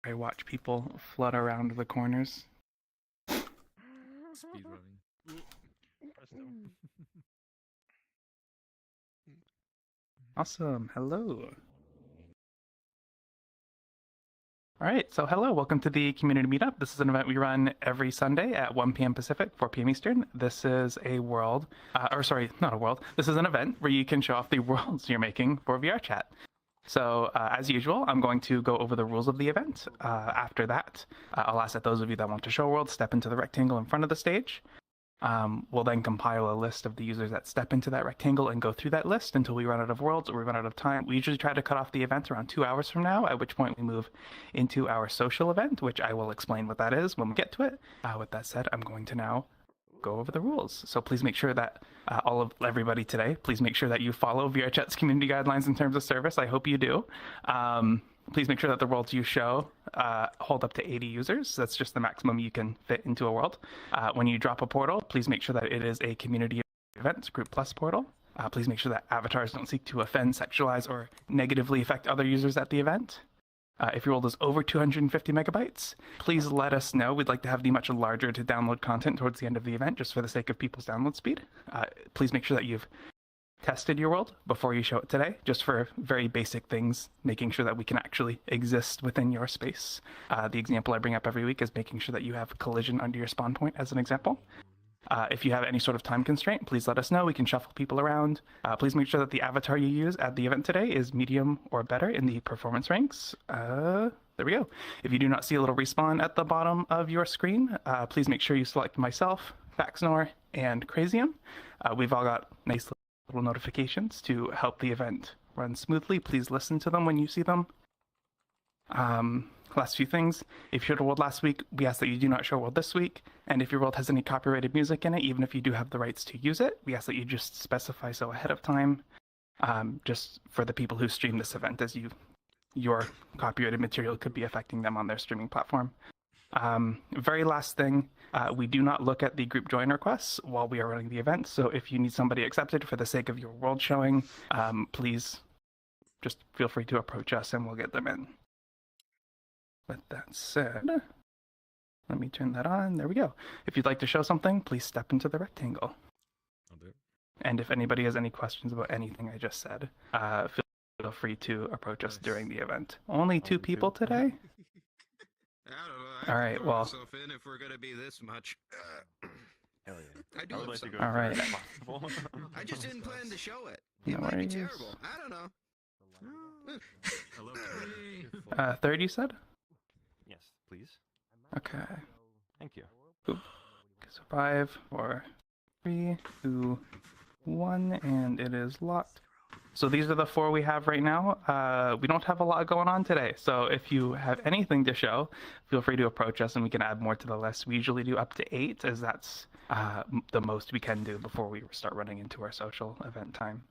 I watch people flood around the corners. Speedrunning. Awesome. Hello. All right, so hello, welcome to the community meetup. This is an event we run every Sunday at 1 p.m. Pacific, 4 p.m. Eastern. This is a world, not a world. This is an event where you can show off the worlds you're making for VRChat. So as usual, I'm going to go over the rules of the event. After that, I'll ask that those of you that want to show a world step into the rectangle in front of the stage. We'll then compile a list of the users that step into that rectangle and go through that list until we run out of worlds or we run out of time. We usually try to cut off the event around 2 hours from now, at which point we move into our social event, which I will explain what that is when we get to it. With that said, I'm going to now go over the rules. So please make sure that everybody today, please make sure that you follow VRChat's community guidelines in terms of service. I hope you do. Please make sure that the worlds you show hold up to 80 users. That's just the maximum you can fit into a world. When you drop a portal, please make sure that it is a community event, Group Plus portal. Please make sure that avatars don't seek to offend, sexualize, or negatively affect other users at the event. If your world is over 250 megabytes, please let us know. We'd like to have the much larger to download content towards the end of the event, just for the sake of people's download speed. Please make sure that you've tested your world before you show it today, just for very basic things, making sure that we can actually exist within your space. The example I bring up every week is making sure that you have collision under your spawn point as an example. If you have any sort of time constraint, please let us know. We can shuffle people around. Please make sure that the avatar you use at the event today is medium or better in the performance ranks. There we go. If you do not see a little respawn at the bottom of your screen, please make sure you select myself, Faxnor, and Crazium. We've all got nice little notifications to help the event run smoothly. Please listen to them when you see them. Last few things. If you showed a world last week, we ask that you do not show a world this week. And if your world has any copyrighted music in it, even if you do have the rights to use it, we ask that you just specify so ahead of time, just for the people who stream this event, as your copyrighted material could be affecting them on their streaming platform. Very last thing, we do not look at the group join requests while we are running the event. So if you need somebody accepted for the sake of your world showing, please just feel free to approach us and we'll get them in. With that said, let me turn that on. There we go. If you'd like to show something, please step into the rectangle. I'll do it. And if anybody has any questions about anything I just said, feel free to approach us during the event. Only two people today? I don't know. All right, well. In if we're gonna be this much. Hell yeah. I do would like to go All right. if possible. I just didn't plan to show it. No It might be worries. terrible. I don't know. Hello. Third, you said? Yes, please. Okay. Thank you. So 5, 4, 3, 2, 1, and it is locked. So these are the 4 we have right now. We don't have a lot going on today, so if you have anything to show, feel free to approach us and we can add more to the list. We usually do up to 8, as that's the most we can do before we start running into our social event time.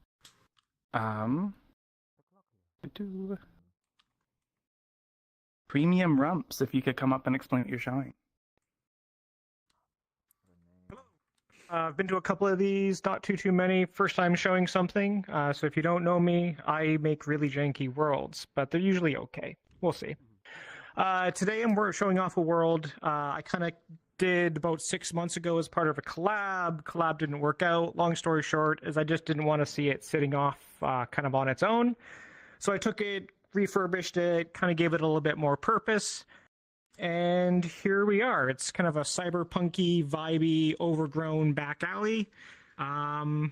Premium Rumps, if you could come up and explain what you're showing. I've been to a couple of these, not too many. First time showing something. So if you don't know me, I make really janky worlds, but they're usually okay. We'll see. Today I'm showing off a world I kind of did about 6 months ago as part of a collab. Collab didn't work out. Long story short is I just didn't want to see it sitting off kind of on its own. So I took it, refurbished it, kind of gave it a little bit more purpose. And here we are. It's kind of a cyberpunky, vibey, overgrown back alley. Yeah,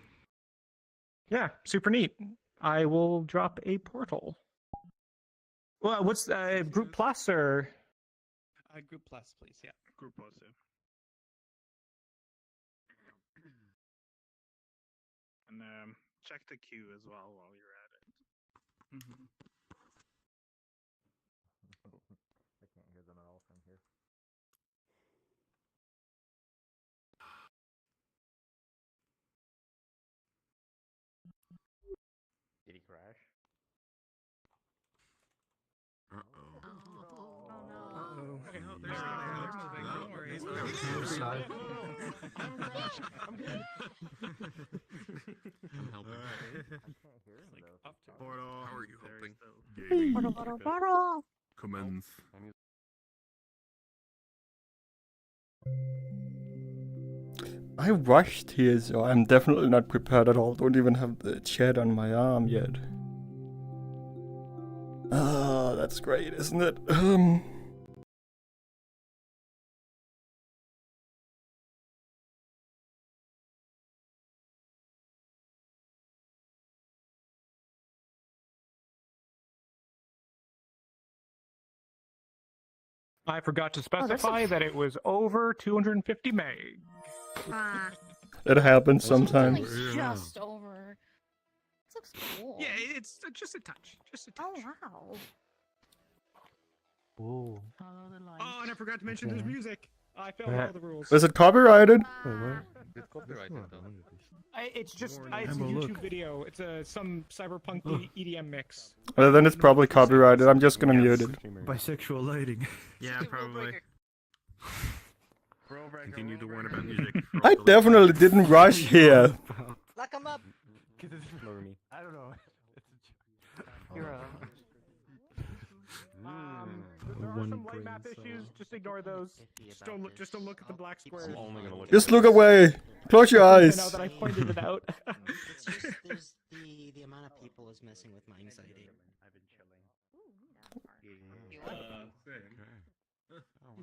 super neat. I will drop a portal. Well, what's Group Plus or? Group Plus, please. Yeah. Group Plus. And check the queue as well while you're at it. Mm-hmm. I can't hear them at all from here. Did he crash? Uh-oh. Okay, no, they're moving. Don't worry. I'm helping. I can't hear him though. Portal. How are you helping? Gaming. Portal. Commence. I rushed here, so I'm definitely not prepared at all. Don't even have the chat on my arm yet. Ah, that's great, isn't it? I forgot to specify that it was over 250 meg. It happens It's only sometimes. just over. This looks cool. Yeah, it's just a touch. Just a touch. Oh wow. Ooh. Follow the light. Oh, and I forgot to mention there's Okay. music. I failed all the rules. Is it copyrighted? It's copyrighted though. It's just it's a Have a YouTube look. video. It's some cyberpunk EDM mix. Then it's probably copyrighted. I'm just gonna mute it. Bisexual lighting. Yeah, probably. Continue to warn about music. I definitely didn't rush here. Lock him up. Ignore me. I don't know. Hero. There are some light map issues. Just ignore those. Just don't look at the black squares. I'm only gonna look. Just look away. Close your Now eyes. that I pointed it out. It's just there's the amount of people is messing with my anxiety.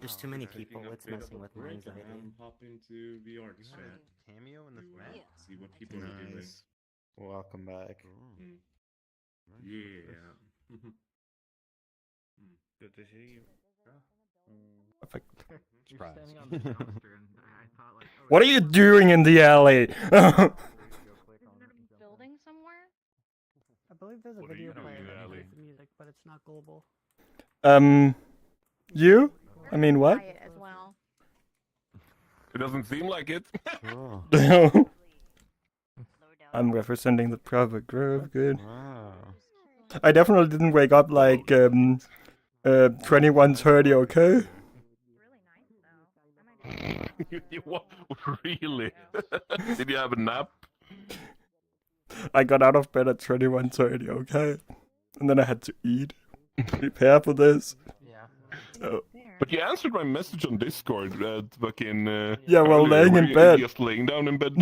There's too many people. It's messing with my anxiety. Hop into VRChat. Cameo in this map. See what people are doing. Welcome back. Yeah. Good to see you. Perfect. Surprise. What are you doing in the alley? Building somewhere? I believe there's a What are video you doing, player that Ali? plays the music, but it's not global. You? I mean, what? Quiet as well. It doesn't seem like it. Oh. I'm representing the proper group. Good. Wow. I definitely didn't wake up like 21:30. Okay. Really nice though. I might You what? Really? Did you have a nap? I got out of bed at 21:30. Okay. And then I had to eat. Prepare for this. Oh. But you answered my message on Discord. Fucking. Yeah, well, earlier. laying Were in you bed. Just laying down in bed.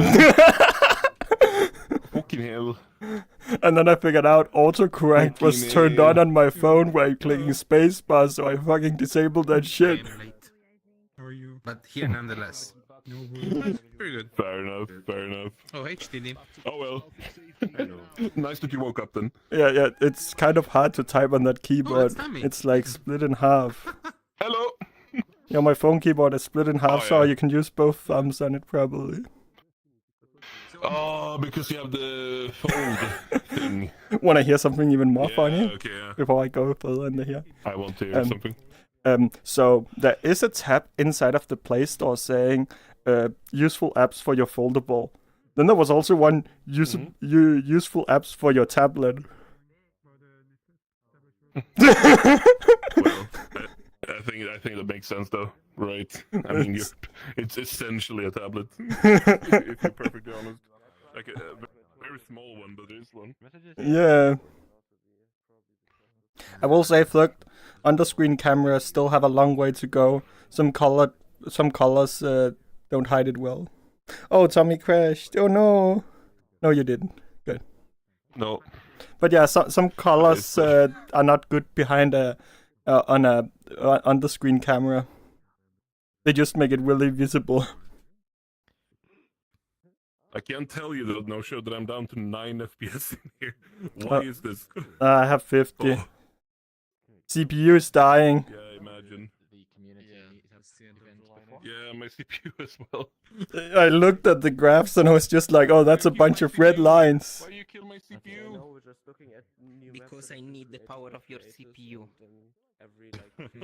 Fucking hell. And then I figured out autocorrect was Fucking turned hell. on my phone while clicking spacebar, so I fucking disabled that shit. I'm late. How are you? But here nonetheless. No worries. Very good. Fair enough. Fair enough. Oh, HDD. Oh well. Nice that you woke up then. Yeah, it's kind of hard to type on that keyboard. it's dummy. It's like split in half. Hello. Yeah, my phone keyboard is split in half, Oh, so yeah. you can use both thumbs on it probably. Oh, because you have the fold thing. Wanna hear something even more Yeah, funny? okay, yeah. Before I go further into here. I want to hear something. So there is a tab inside of the Play Store saying useful apps for your foldable. Then there was also one useful apps for your tablet. Well, I think that makes sense though, right? I mean, it's essentially a tablet. if you're perfectly honest, like a very small one, but it is one. Yeah. I will say, look, under-screen cameras still have a long way to go. Some colors don't hide it well. Oh, Tommy crashed. Oh no. No, you didn't. Good. No. But yeah, some colors are not good behind on the screen camera. They just make it really visible. I can't tell you though, Nosjo, that I'm down to 9 FPS in here. Why is this? I have 50. Oh, CPU is dying. yeah, I imagine. The community Yeah, my CPU as well. I looked at the graphs and I was just like, oh, that's a bunch of red lines. Why you kill my CPU? Because I need the power of your CPU.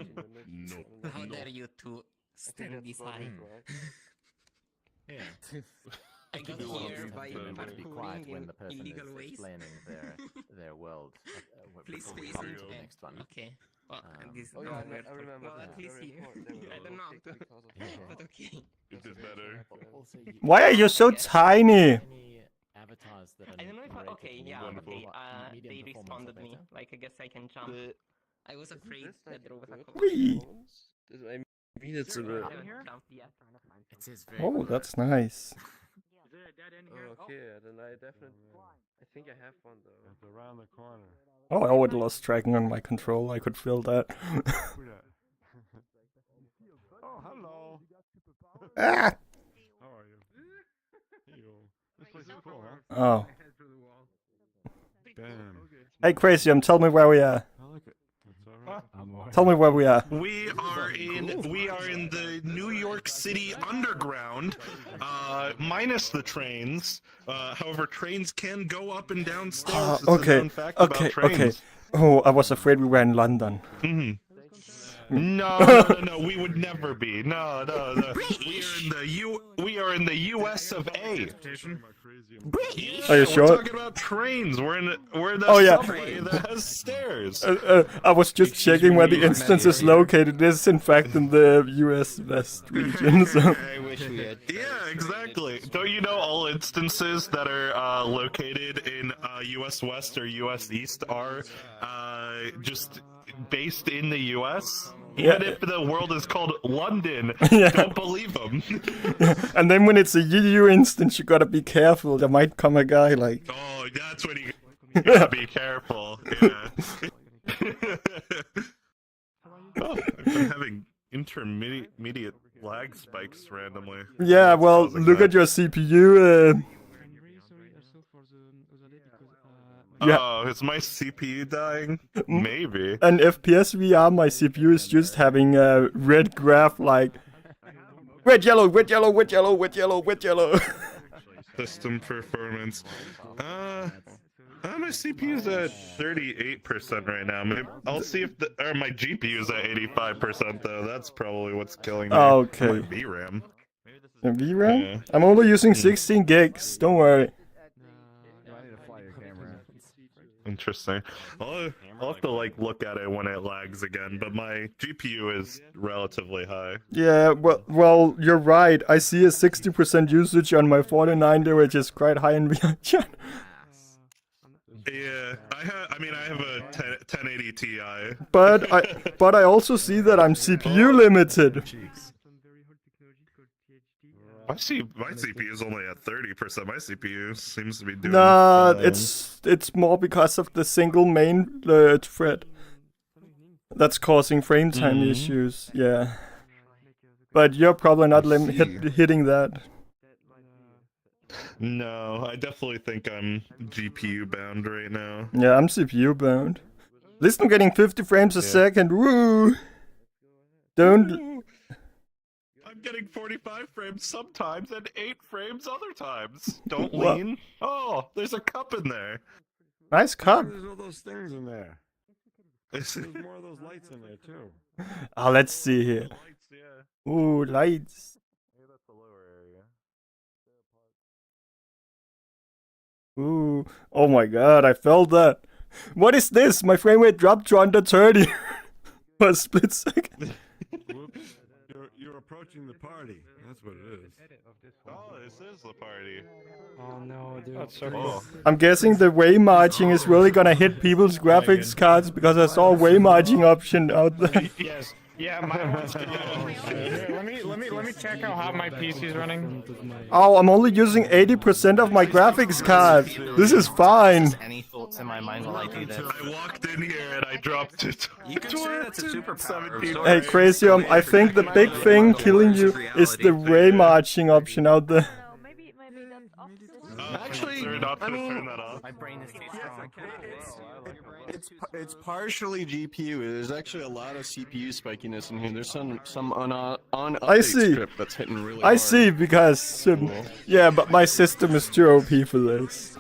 No. How dare you to stand this high? Yeah. I got do want here to by Remember to be quiet parkouring when in the person illegal is ways. explaining their world. Please before we face come it. to the next one. Okay. Well, this Oh, no, yeah, we're I remember well, at that. least here. I don't know. But okay. Is this better? Also, Why are you so tiny? any avatars that are I don't know if I, okay, yeah, Wonderful. okay. Medium They performance responded are me. better. Like, I guess I can jump. I was afraid that there was a Whee! It's a bit. It is very Oh, that's nice. Okay, then I think I have one though. It's around the corner. Oh, I would lost tracking on my control. I could feel that. Oh, hello. Ah! How are you? Hey, this place is cool, huh? Oh. Damn. Hey, Crazy, tell me where we are. I like it. It's alright. Tell me where we are. We are in the New York City underground, minus the trains. However, trains can go up and down stairs. It's a Okay, known fact about okay. trains. Oh, I was afraid we were in London. Mm-hmm. No, we would never be. No. We are in the U.S. of A. Are you sure? We're talking about trains. We're in the Oh, yeah. subway that has stairs. I was just checking where the instance is located. It is, in fact, in the U.S. West region. So. I wish we had. Yeah, exactly. Don't you know all instances that are located in U.S. West or U.S. East are just based in the U.S.? Even if the world is called London, don't believe them. And then when it's a EU instance, you gotta be careful. There might come a guy like... Oh, that's when you gotta be careful. Yeah. Oh, I've been having intermediate lag spikes randomly. Yeah, well, look at your CPU. Oh, is my CPU dying? Maybe. And FPS VR, my CPU is just having a red graph like... Red, yellow, red, yellow, red, yellow, red, yellow, red, yellow. System performance. My CPU's at 38% right now. Maybe I'll see if my GPU's at 85% though. That's probably what's killing me. Okay. My VRAM. VRAM? Yeah. I'm only using 16 gigs, don't worry. Interesting. I'll have to look at it when it lags again, but my GPU is relatively high. Yeah, well, you're right. I see a 60% usage on my 49, which is quite high in VRChat. Yeah, I have a 1080 Ti. But I also see that I'm CPU limited. My CPU is only at 30%. My CPU seems to be doing Nah, fine. it's more because of the single main thread that's causing frame time issues. Yeah, but you're probably not hitting that. No, I definitely think I'm GPU bound right now. Yeah, I'm CPU bound. At least I'm getting 50 frames a second. Woo! Don't. I'm getting 45 frames sometimes and 8 frames other times. Don't lean. Oh, there's a cup in there. Nice cup. There's all those things in there. There's more of those lights in there too. Ah, let's see here. Lights, yeah. Ooh, lights. Maybe that's the lower area. Ooh. Oh my god, I felt that. What is this? My frame rate dropped to under 30 for a split second. Whoops. You're approaching the party. That's what it is. Oh, this is the party. Oh no, dude. That's so Oh. cool. I'm guessing the way marching is really gonna hit people's graphics cards because I saw a way margin option out there. Yes. Yeah, mine was good. Here, let me check out how my PC's running. Oh, I'm only using 80% of my graphics card. This is fine. Any thoughts in my mind while I do this? I walked in here and I dropped it. You can say that's a superpower. Hey, Crazium, I think the big thing killing you is the way marching option out there. So maybe that's opposite. Actually, you're not gonna turn that off. My brain is too strong. It's partially GPU. There's actually a lot of CPU spikiness in here. There's some on I update see. script that's hitting really I hard. see, because yeah, but my system is too OP for this.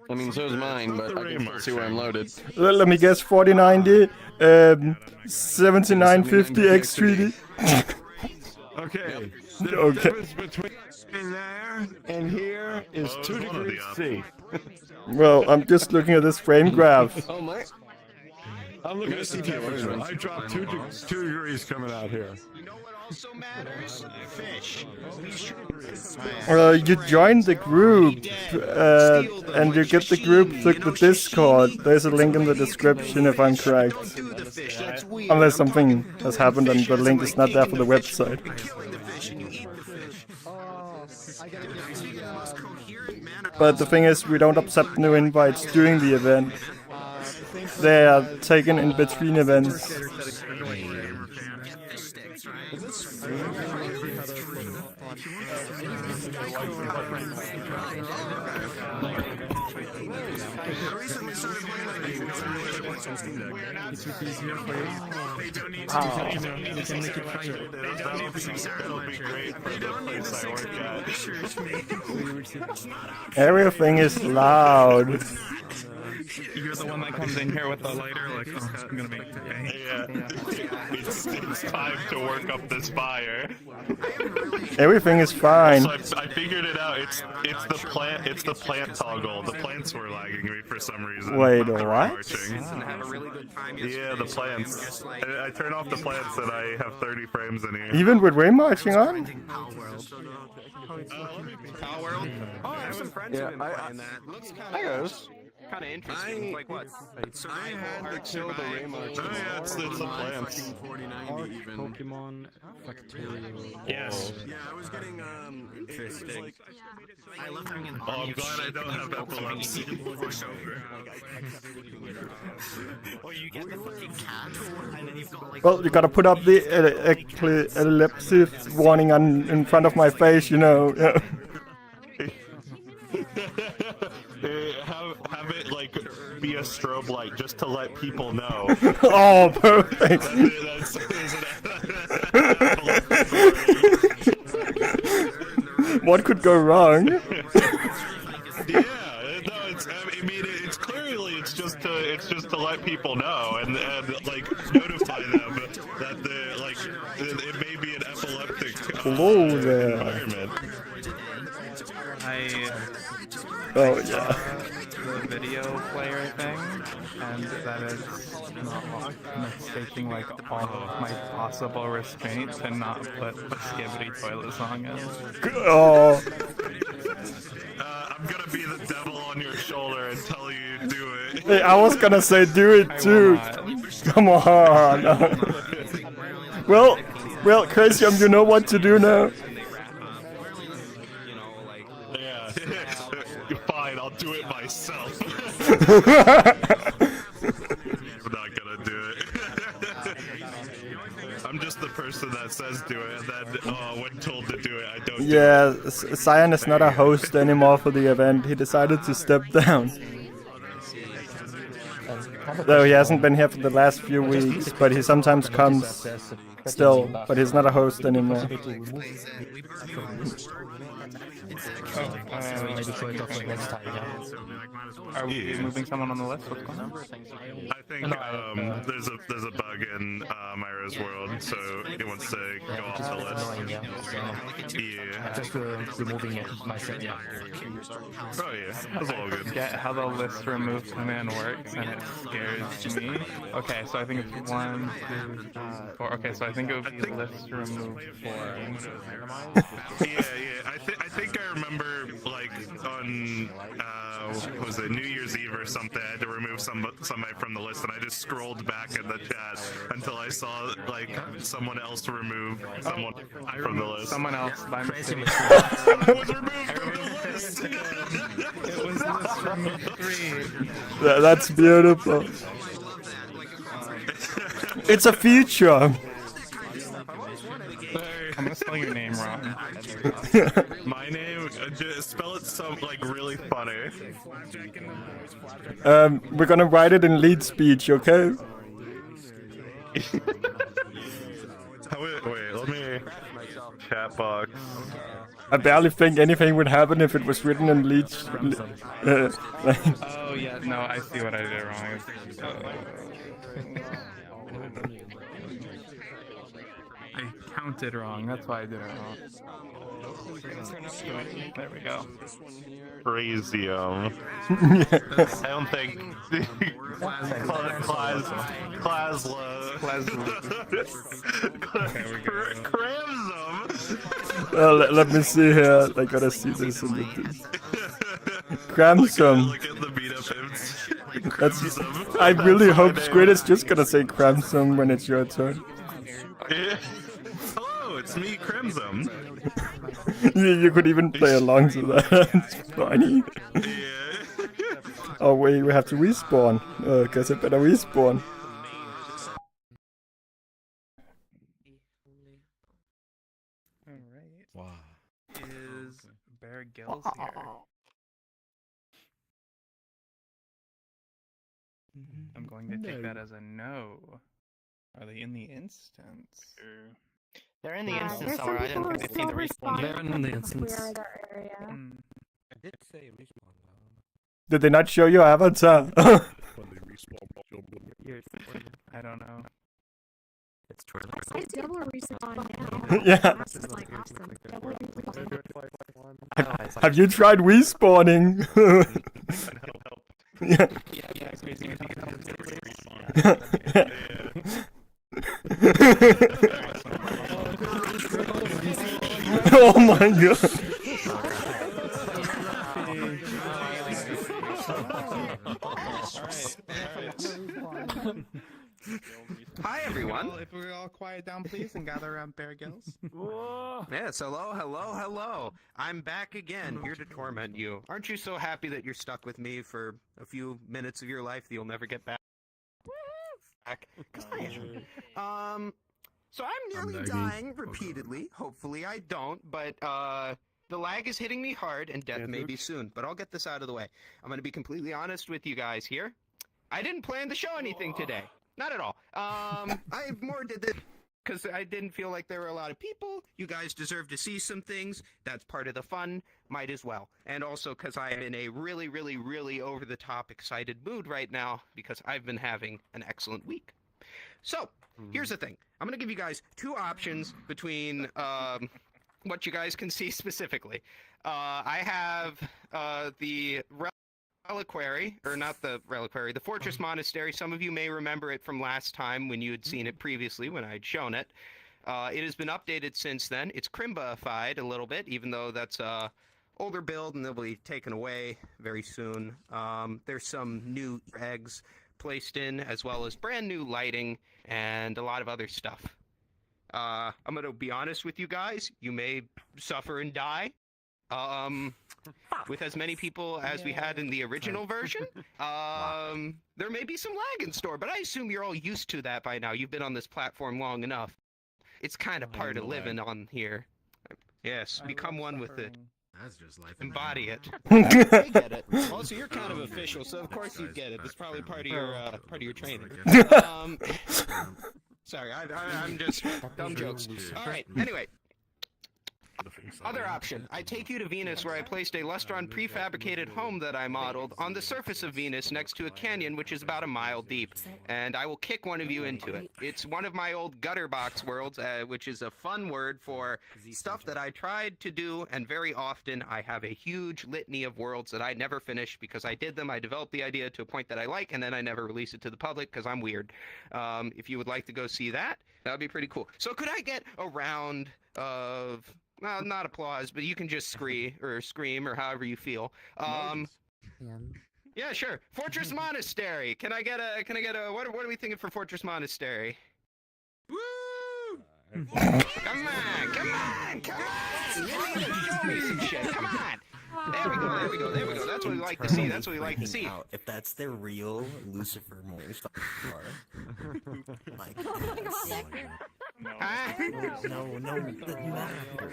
I mean, so is mine, but I can still see where I'm loaded. Let me guess, 4090, 7950 X3D. Okay. Okay. The difference between there and here is 2 degrees C. Well, I'm just looking at this frame graph. Oh my! I'm looking at the CPU temperature. measurements. I dropped 2 degrees coming out here. Also matters, fish. You join the group, and you get the group through the Discord. There's a link in the description if I'm correct. Don't do the fish. That's Unless something has happened and the link is not there for the website. But the thing is, we don't accept new invites during the event. They are taken in between events. Everything is loud. You're the one that comes in here with the lighter, like, oh, I'm gonna make it. Yeah. It's time to work up this fire. Everything is fine. So I figured it out. It's the plant toggle. The plants were lagging me for some reason. Wait, what? Yeah, the plants. I turn off the plants and I have 30 frames in here. Even with way marching on? Power World? Oh, I have some friends who've been playing that. Hi guys. Kind of interesting. Like what? I had to kill the Raymarch. Oh yeah, it's the plants. Pokemon Factorial. Yes. Yeah, I was getting Interesting. I love having an Oh, I'm glad I don't have epilepsy. Or you get the fucking cat, and then you've got like. Well, you gotta put up the epilepsy warning on in front of my face, you know. Yeah. Have it like be a strobe light just to let people know. Oh, perfect. What could go wrong? Yeah, no, it's clearly it's just to let people know and like notify them that it may be an epileptic Hello there. environment. Oh yeah. The video player thing, and that is mistaking like all of my possible restraint to not put the Skibbity Toilet song in. Oh. I'm gonna be the devil on your shoulder and tell you to do it. Hey, I was gonna say do it too. Come on. Well, Christian, you know what to do now. Fine, I'll do it myself. I'm not gonna do it. I'm just the person that says do it, and then when told to do it, I don't Yeah, Cyan is not a host anymore for the event. He decided to step down. Though he hasn't been here for the last few weeks, but he sometimes comes still, but he's not a host anymore. Are we moving someone on the list? What's going on? I think there's a bug in Myra's world, so he wants to go off the list. Yeah. Just removing it myself. Oh yeah, that's all good. Get how the list remove command works, and it scares me. Okay, so I think it's 1, 2, 3, 4. Okay, so I think it would be list remove 4. Yeah. I think I remember like on what was it, New Year's Eve or something, I had to remove somebody from the list, and I just scrolled back in the chat until I saw like someone else remove someone from the list. Someone else by mistake. Someone was removed from the list. It was list remove 3. That's beautiful. It's a feature. I'm gonna spell your name wrong. My name, just spell it like really funny. We're gonna write it in lead speech, okay? Wait, let me chat box. I barely think anything would happen if it was written in lead. Oh yeah, no, I see what I did wrong. I counted wrong. That's why I did it wrong. There we go. Crazy. I don't think. Let me see here. I gotta see this in the Cramsome. Look at the Meetup hymns. That's. I really hope Squid is just gonna say Crimson when it's your turn. Yeah. Hello, it's me, Crimson. You could even play along to that. It's funny. Yeah. Oh wait, we have to respawn. Guess I better respawn. Alright. Wow. Is Bear Gills here? I'm going to take that as a no. Are they in the instance? They're in the instance somewhere. I didn't think they'd seen the respawn. They're in the instance. Hmm. I did say respawn. Did they not show your avatar? I don't know. It's true. I double respawn now. Yeah. That's like awesome. Double respawn. Have you tried respawning? Yeah. Oh my god. Hi everyone. If we all quiet down, please, and gather around Bear Gills. Yes, hello. I'm back again, here to torment you. Aren't you so happy that you're stuck with me for a few minutes of your life that you'll never get back? Because I am. So I'm nearly dying repeatedly. Hopefully I don't, but the lag is hitting me hard, and death may be soon. But I'll get this out of the way. I'm going to be completely honest with you guys here. I didn't plan to show anything today. Not at all. I more did this because I didn't feel like there were a lot of people. You guys deserve to see some things. That's part of the fun. Might as well. And also because I am in a really, really, really over-the-top excited mood right now because I've been having an excellent week. So, here's the thing. I'm going to give you guys two options between what you guys can see specifically. I have the reliquary, or not the reliquary, the Fortress Monastery. Some of you may remember it from last time when you had seen it previously when I'd shown it. It has been updated since then. It's Crimba-ified a little bit, even though that's a older build and they'll be taken away very soon. There's some new eggs placed in, as well as brand new lighting and a lot of other stuff. I'm going to be honest with you guys. You may suffer and die. With as many people as we had in the original version, there may be some lag in store, but I assume you're all used to that by now. You've been on this platform long enough. It's kind of part of living on here. Yes, become one with it. That's just life. Embody it. I get it. Also, you're kind of official, so of course you get it. It's probably part of your training. Sorry, I'm just dumb jokes. All right. Anyway. Other option. I take you to Venus, where I placed a Lustron prefabricated home that I modeled on the surface of Venus next to a canyon which is about a mile deep, and I will kick one of you into it. It's one of my old gutter box worlds, which is a fun word for stuff that I tried to do, and very often I have a huge litany of worlds that I never finish because I did them, I developed the idea to a point that I like, and then I never release it to the public because I'm weird. If you would like to go see that, that would be pretty cool. So could I get a round of... Well, not applause, but you can just scream or however you feel. Yeah, sure. Fortress Monastery. Can I get a what are we thinking for Fortress Monastery? Woo! Come on! Show me some shit. Come on! There we go. That's what we like to see. If that's the real Lucifer monster, like, no, the map here.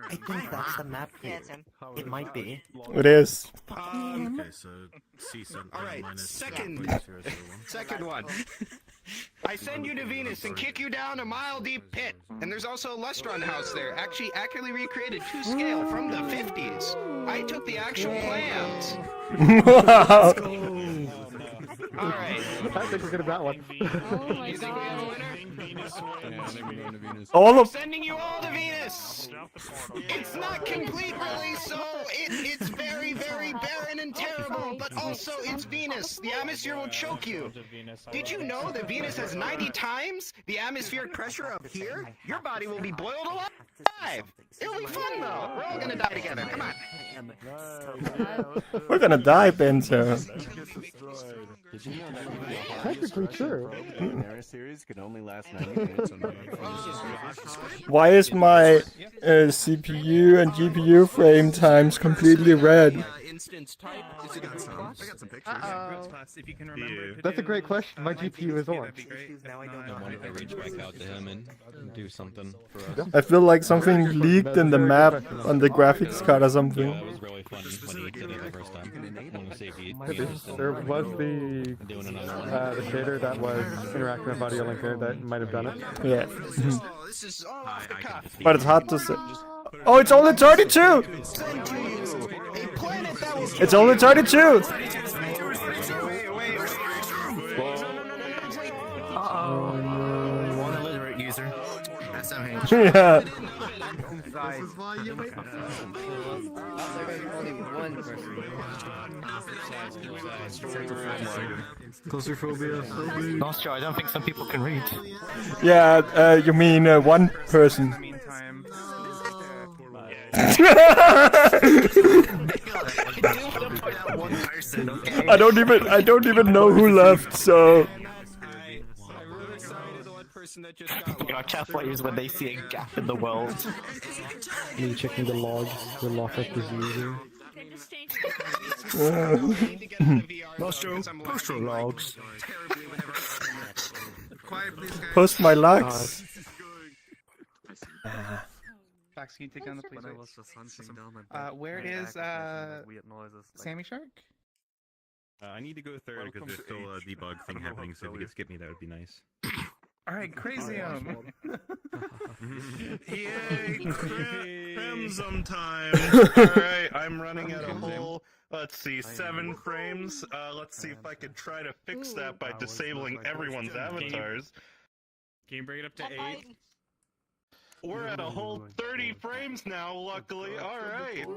I think that's the map here. It might be. It is. Okay, so all right, second one. I send you to Venus and kick you down a mile-deep pit. And there's also a Lustron house there, actually accurately recreated to scale from the 50s. I took the actual plans. Wow. All right. I think we're good about one. Oh my god. All of Sending you all to Venus. It's not complete, really, so it's very, very barren and terrible, but also it's Venus. The atmosphere will choke you. Did you know that Venus has 90 times the atmospheric pressure of here? Your body will be boiled alive. Dive! It'll be fun though! We're all gonna die together, come on! We're gonna die, Bento. Did you know that Technically true. series could only last 90 minutes? Why is my CPU and GPU frame times completely red? Instance type. I got some pictures. If you can remember That's a great question. My GPU is orange. Now I don't know I how wanted to reach back out to him and do something for us. I feel like something leaked in the map on the graphics card or something. Yeah, it was really fun when he did it the first time. When we saved the There was the doing another one. the shader that was interacting with audio linker that might have done it. Yeah. Oh, this is all off the cuff. But it's hard to say. Oh, it's only 32! It's only 32! One illiterate user. SMH. Yeah. This is why you make only one person. Claustrophobia. Nosjo, I don't think some people can read. Yeah, you mean one person. Meantime. I don't even know who left, so. You know, cat players when they see a gap in the world. Me checking the logs for lockup is user. Nosjo, post your logs. Post my logs. Fax, can you take down the police? Where is Sammy Shark? I need to go third because there's still a debug thing happening, so if you could skip me, that would be nice. Alright, crazy. Yay, Crimson time. Alright, I'm running at a whole, let's see, 7 frames. Let's see if I can try to fix that by disabling everyone's avatars. Can you bring it up to 8? We're at a whole 30 frames now, luckily. Alright.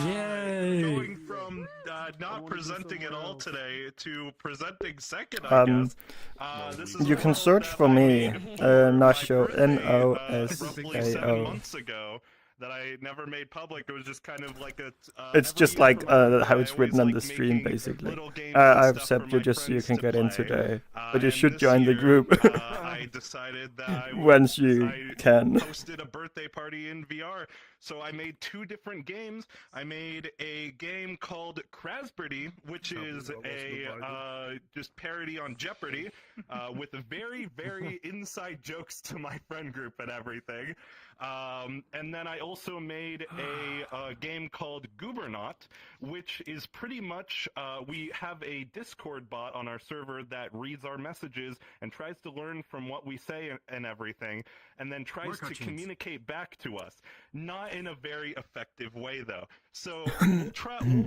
Yay! Going from not presenting at all today to presenting second, I guess. This is You can search for me, Nosjo, probably 7 Nosjo. months ago that I never made public. It was just kind of like a. It's just like how it's written on the stream, basically. I've said you can get in today, but you should join the group I decided that I once you can. hosted a birthday party in VR. So I made 2 different games. I made a game called Crasberty, which is a just parody on Jeopardy, with very, very inside jokes to my friend group and everything. And then I also made a game called Goobernaut, which is pretty much, we have a Discord bot on our server that reads our messages and tries to learn from what we say and everything, and then tries to communicate back to us. Not in a very effective way, though. So we'll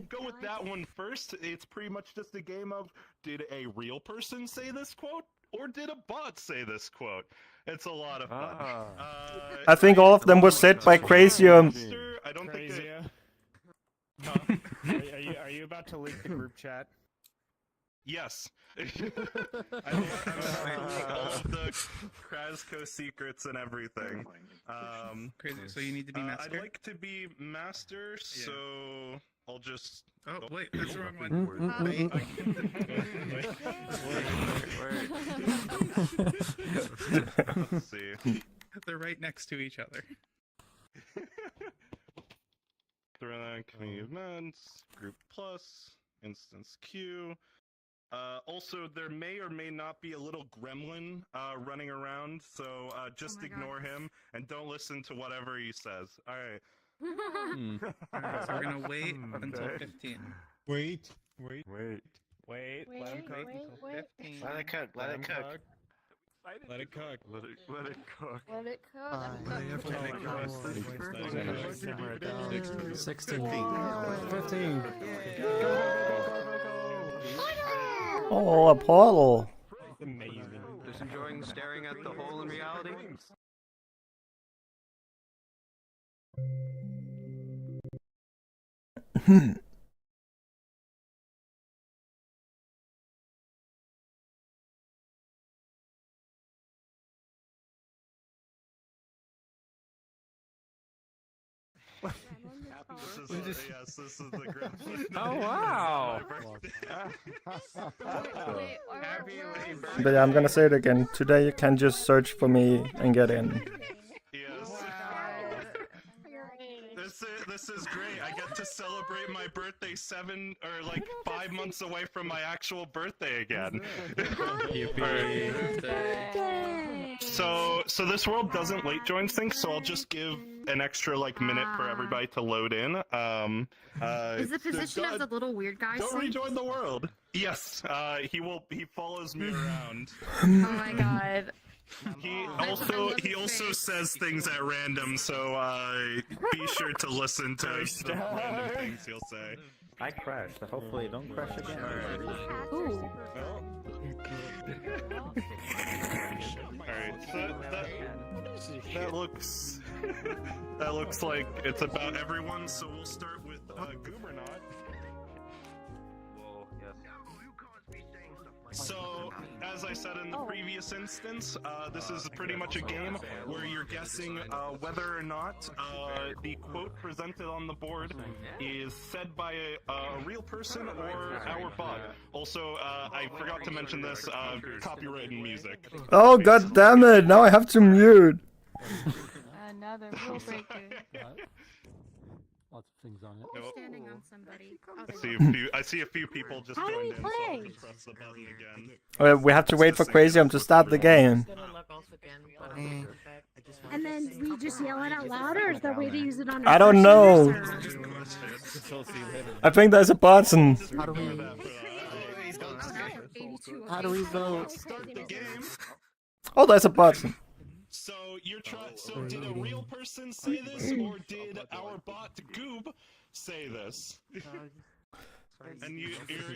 go with that one first. It's pretty much just a game of, did a real person say this quote, or did a bot say this quote? It's a lot of fun. I think all of them were said by Crazium. I don't think Are you about to leak the group chat? Yes. I will all of the Krasco secrets and everything. Crazy. So you need to be master? I'd like to be master, so I'll just... Oh, wait, that's the wrong one. Let's see. They're right next to each other. Community events, group plus, instance queue. Also, there may or may not be a little gremlin running around, so just ignore him and don't listen to whatever he says. All right. Alright, so we're gonna wait until 15. Wait. Let him cook until 15. Let it cook. Let it cook. Let it cook. Let it cook. Let it cook. I have to make a 16. 15. Oh, a portal. Amazing. Just enjoying staring at the hole in reality. Yes, this is the graphic. Oh wow! But yeah, I'm gonna say it again. Today you can just search for me and get in. Yes. This is great. I get to celebrate my birthday 5 months away from my actual birthday again. So this world doesn't late join things, so I'll just give an extra minute for everybody to load in. Is the position of the little weird guy? Don't rejoin the world. Yes, he follows me around. Oh my god. He also says things at random, so be sure to listen to the random things he'll say. I crashed. Hopefully, don't crash again. Ooh. Alright, so that looks like it's about everyone. So we'll start with Goobernaut. So, as I said in the previous instance, this is pretty much a game where you're guessing whether or not the quote presented on the board is said by a real person or our bot. Also, I forgot to mention this, copyrighted music. Oh god damn it! Now I have to mute. Another rule breaker. Lots of things on it. We're standing on somebody. I see a few people just joined in, so I'll just press the button again. Okay, we have to wait for Crazium to start the game. And then we just yell it out loud, or is there a way to use it on? I don't know. I think there's a button. How do we vote? Oh, there's a button. So So did a real person say this, or did our bot Goob say this? And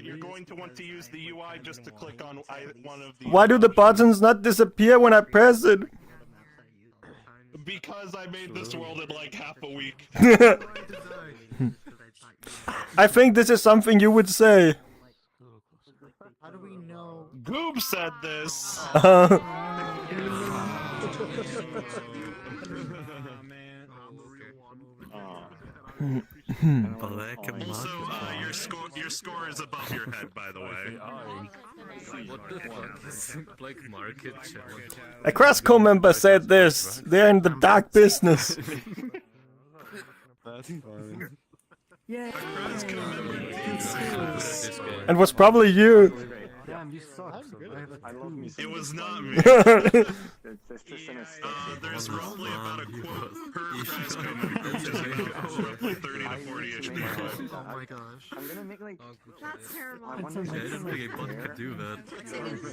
you're going to want to use the UI just to click on one of the... Why do the buttons not disappear when I press it? Because I made this world in like half a week. I think this is something you would say. How do we know? Goob said this. Also, your score is above your head, by the way. What the fuck is Black Market Challenge? A Crasco member said this. They're in the dark business. That's fine. Yeah. And was probably you. Damn, you suck. It was not me. There's roughly about a quote per Crasco member, which is roughly 30 to 40-ish people. Oh my gosh. I'm gonna make like... That's terrible. I didn't think a bot could do that. That's very good.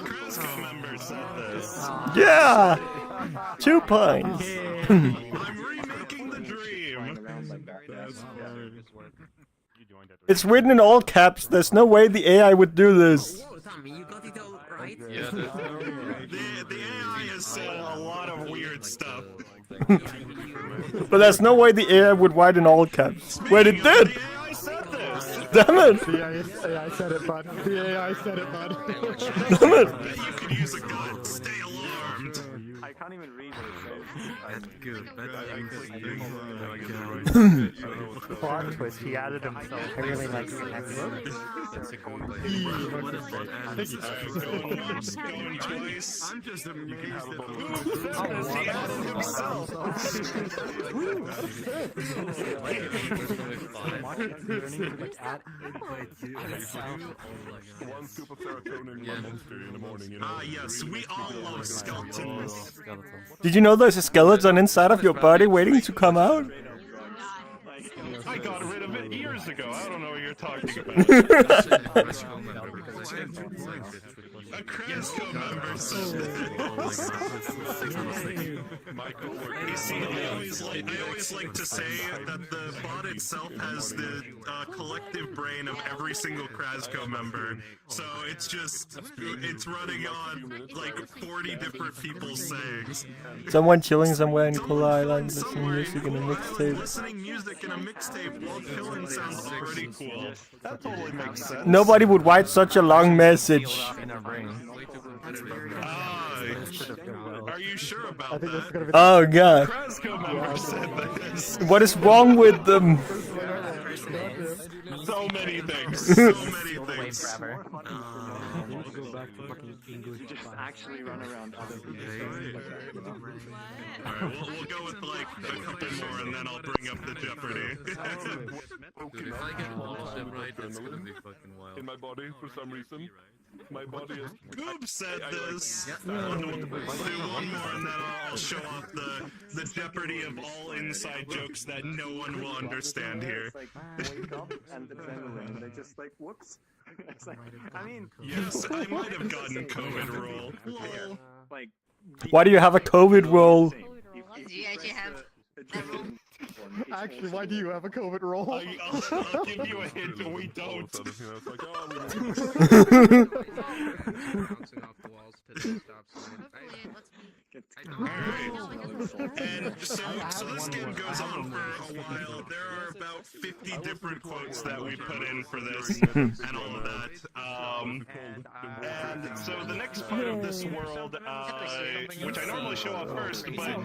Crasco member said this. Yeah! 2 points. I'm remaking the dream. It's written in all caps. There's no way the AI would do this. Tommy, you got it all right? Yeah, the AI has said a lot of weird stuff. But there's no way the AI would write in all caps. Wait, it did! The AI said this. Damn it! The AI said it, bud. The AI said it, bud. Damn it! You could use a gun. Stay alarmed. I can't even read what it That's good. Plot twist, he added himself. I really like the next one. That's a good What is that? Going twice. I'm just amazed He added himself. One scoop of serotonin, one monster in the morning. Yes, we all love skeletons. Did you know there's a skeleton inside of your body waiting to come out? I got rid of it years ago. I don't know what you're talking about. A Crasco member said You see, I always like to say that the bot itself has the collective brain of every single Crasco member. So it's just, it's running on like 40 different people's sayings. Someone chilling somewhere in Cool Island listening music in a mixtape. Listening music in a mixtape while chilling sounds pretty cool. That totally makes sense. Nobody would write such a long message. Are you sure about that? Oh god. Crasco member said this. What is wrong with them? So many things. So many things. You just actually run around. Alright, we'll go with like a couple more and then I'll bring up the Jeopardy. Dude, if I get all of them right, that's gonna be fucking wild. In my body, for some reason. My body is... Goob said this! We'll do one more and then I'll show off the Jeopardy of all inside jokes that no one will understand here. Wake up and adrenaline. They just like, whoops. It's like, I mean... Yes, I might have gotten COVID roll. Lol. Like, Why do you have a COVID roll? Do you actually have Actually, why do you have a COVID roll? I'll give you a hint, but we don't. And so this game goes on for a while. There are about 50 different quotes that we put in for this and all of that. And so the next part of this world, which I normally show off first, but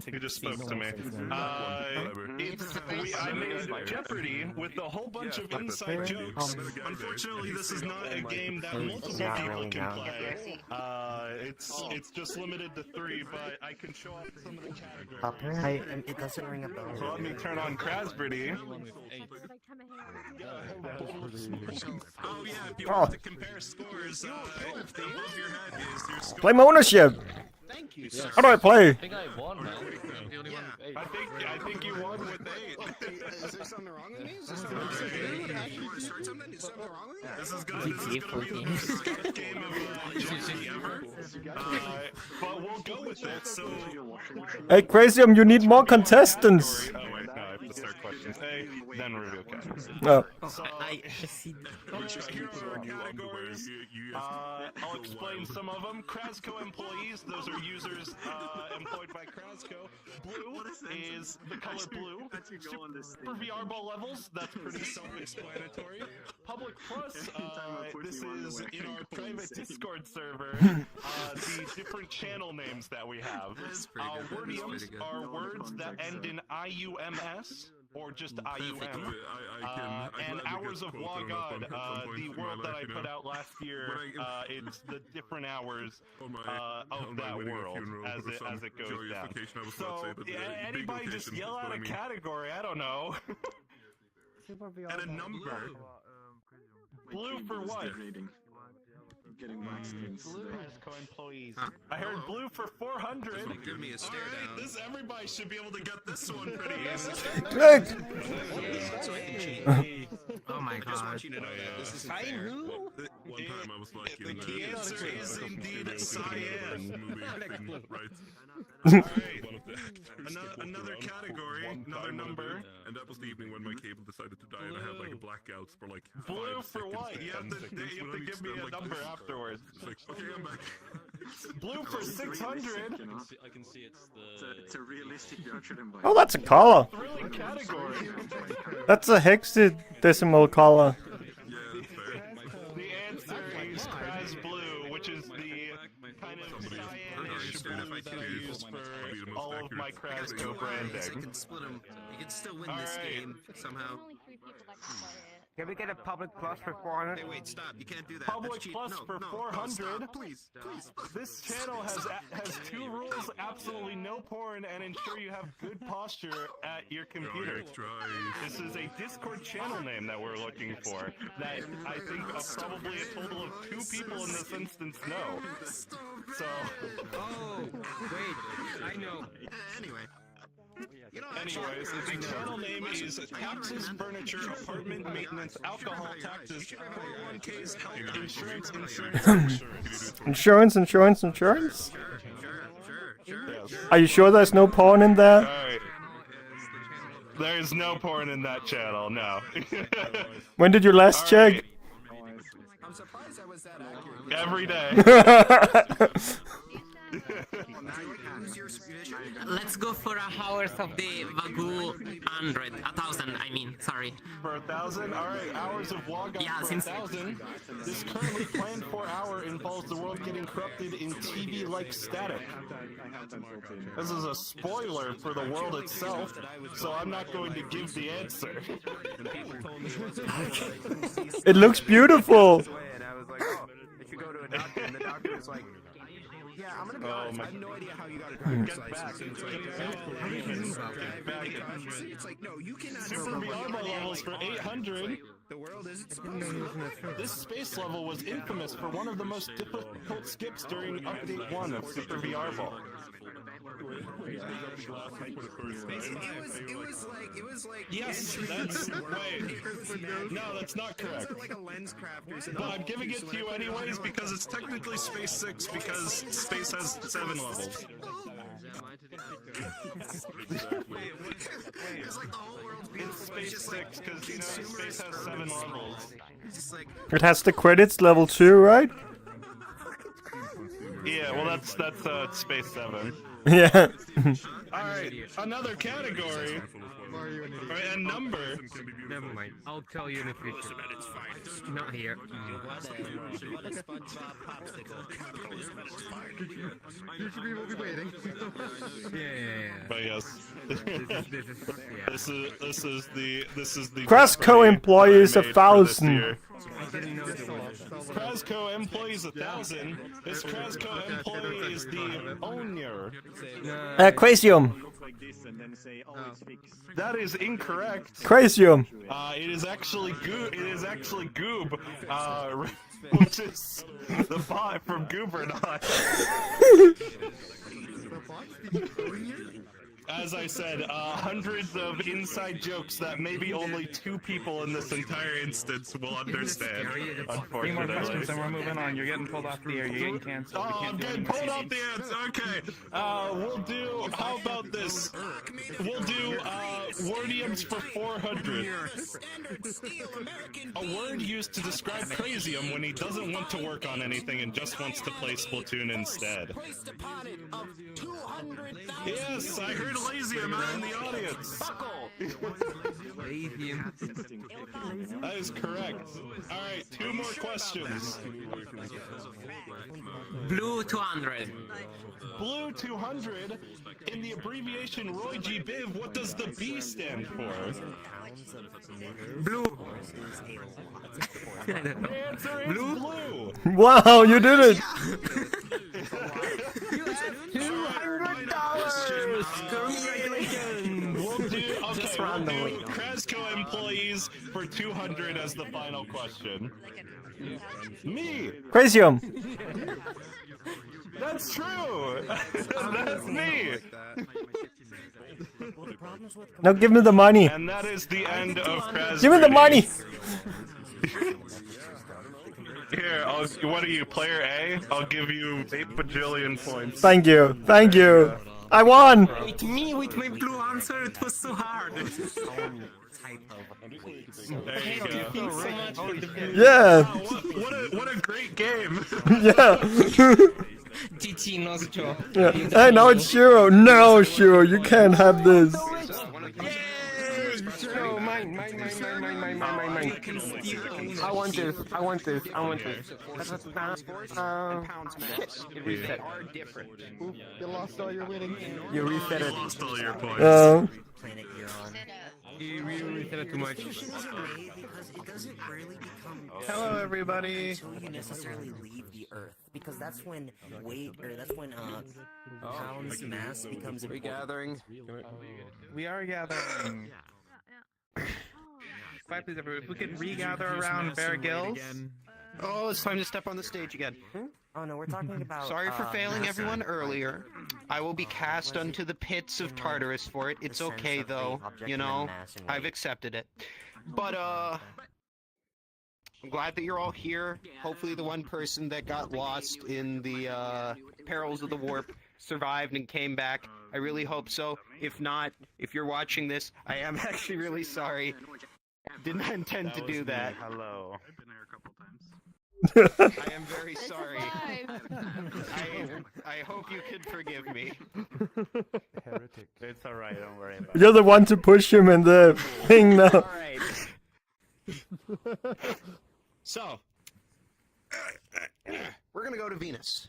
he just spoke to me. I made Jeopardy with a whole bunch of inside jokes. Unfortunately, this is not a game that multiple people can play. It's just limited to 3, but I can show off some of the categories. It doesn't ring a bell. So let me turn on Crasberty. Oh yeah, if you want to compare scores, above your head is your score. Claim ownership! Thank you, sir. How do I play? I think I won, man. The only one with 8. I think you won with 8. Is there something wrong with me? Is there something wrong with me? You want to start something? Is something wrong with me? This is gonna be the best game of Jeopardy ever. But we'll go with it, so... Hey, Crazium, you need more contestants! Oh wait, no, I have to start questions A, then reveal categories. Oh. So, categories. I'll explain some of them. Crasco employees, those are users employed by Crasco. Blue is the color blue. Super VR ball levels, that's pretty self-explanatory. Public Plus, this is in our private Discord server, the different channel names that we have. Wordiums are words that end in IUMS, or just IUM. And Hours of Law God, the world that I put out last year, it's the different hours of that world as it goes down. So, anybody just yell out a category, I don't know. And a number. Blue for what? Crasco employees. I heard blue for 400. Give me a stare down. This everybody should be able to get this one pretty easy. Oh my god. I just want you to know that this is fair. One time I was like in the answer is indeed cyan. Right. Another category, another number. And that was the evening when my cable decided to die and I had like a blackout for like Blue for what? You have to give me a number afterwards. Like, okay, I'm back. Blue for 600. I can see it's the... It's a realistic VRChat. Oh, that's a color. Thrilling category. That's a hexadecimal color. The answer is Craz Blue, which is the kind of cyanish blue that I use for all of my Crasco branding. You can split them. You can still win this game somehow. Can we get a public plus for 400? Hey, wait, stop! You can't do that. Public plus for 400. Stop, please, please. This channel has 2 rules: absolutely no porn, and ensure you have good posture at your computer. This is a Discord channel name that we're looking for. That I think probably a total of 2 people in this instance know. So. Oh, wait, I know. Anyway. Anyways, the channel name is Taxes, Furniture, Apartment Maintenance, Alcohol, Taxes, 401ks, Health Insurance, Insurance? Are you sure there's no porn in there? Alright. There's no porn in that channel, no. When did you last check? I'm surprised I was that accurate. Every day. Let's go for a hours of the Wagyu 1,000. I mean, sorry. For 1,000? Alright, hours of Wagyu for since 1,000. This currently planned for hour involves the world getting corrupted in TV-like static. This is a spoiler for the world itself, so I'm not going to give the answer. It looks beautiful. And I was like, oh, if you go to a doctor, and the doctor was like, yeah, I'm gonna be honest, I have no idea how you got a driver's license. It's like, no, you cannot. Super VR levels for 800. The world is This space level was infamous for one of the most difficult skips during Update 1 of Super VR Ball. It was like. Yes, that's wait. No, that's not correct. Like a lens crafters. But I'm giving it to you anyways because it's technically Space 6 because space has 7 levels. It's Space 6 because you know space has 7 levels. It has the credits level 2, right? Yeah, well that's Space 7. Yeah. Alright, another category. A number. Never mind. I'll tell you in the future. Not here. Usually we'll be waiting. Yeah. But yes. This is the Crasco employees 1,000. Crasco employees 1,000. This Crasco employee is the owner. Crasium. That is incorrect. Crasium. It is actually Goob. Which is the bot from Goobernaut. As I said, hundreds of inside jokes that maybe only 2 people in this entire instance will understand. Three more questions and we're moving on. You're getting pulled off the air. You're getting canceled. Oh, I'm getting pulled off the air. Okay. We'll do. How about this? We'll do wordiums for 400. A word used to describe Crasium when he doesn't want to work on anything and just wants to play Splatoon instead. Yes, I heard Lazium out in the audience. That is correct. Alright, 2 more questions. Blue 200. Blue 200. In the abbreviation Roy G. Biv, what does the B stand for? Blue. The answer is blue. Wow, you did it. $200. Congratulations. We'll do Crasco employees for 200 as the final question. Me. Crasium. That's true. That's me. Now give me the money. And that is the end of Crasco. Give me the money. Here, what are you, player A? I'll give you 8 bajillion points. Thank you. Thank you. I won. With me, with my blue answer, it was so hard. There you go. Yeah. What a great game. Yeah. GG Nosjo. Yeah. Hey, now it's Shiro. No, Shiro, you can't have this. No, mine. I want this. It reset. You lost all your winnings. You reset it. Lost all your points. You reset it too much. Hello, everybody. Until you necessarily leave the Earth, because that's when pounds mass becomes important. Regathering. We are gathering. Quiet, please, everyone. If we could regather around Bear Gills. Oh, it's time to step on the stage again. Oh no, we're talking about. Sorry for failing NASA, everyone earlier. I will be cast unto the pits of Tartarus for it. It's okay though, you know. I've accepted it. But I'm glad that you're all here. Hopefully the one person that got lost in the perils of the warp survived and came back. I really hope so. If not, if you're watching this, I am actually really sorry. Did not intend to do that. Hello. I've been here a couple times. I am very sorry. I hope you could forgive me. Heretic. It's alright, don't worry about it. You're the one to push him in the thing now. Alright. So, we're gonna go to Venus.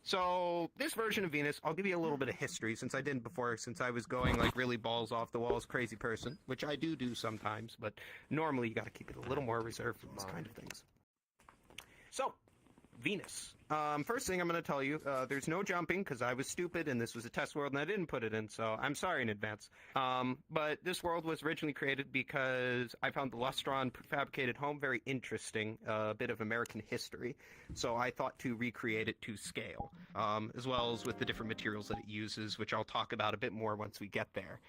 So, this version of Venus, I'll give you a little bit of history, since I didn't before, since I was going like really balls off the walls crazy person, which I do sometimes, but normally you gotta keep it a little more reserved for these kind of things. So, Venus. First thing I'm going to tell you, there's no jumping because I was stupid and this was a test world and I didn't put it in, so I'm sorry in advance. But this world was originally created because I found the Lustron fabricated home very interesting, a bit of American history. So I thought to recreate it to scale, as well as with the different materials that it uses, which I'll talk about a bit more once we get there.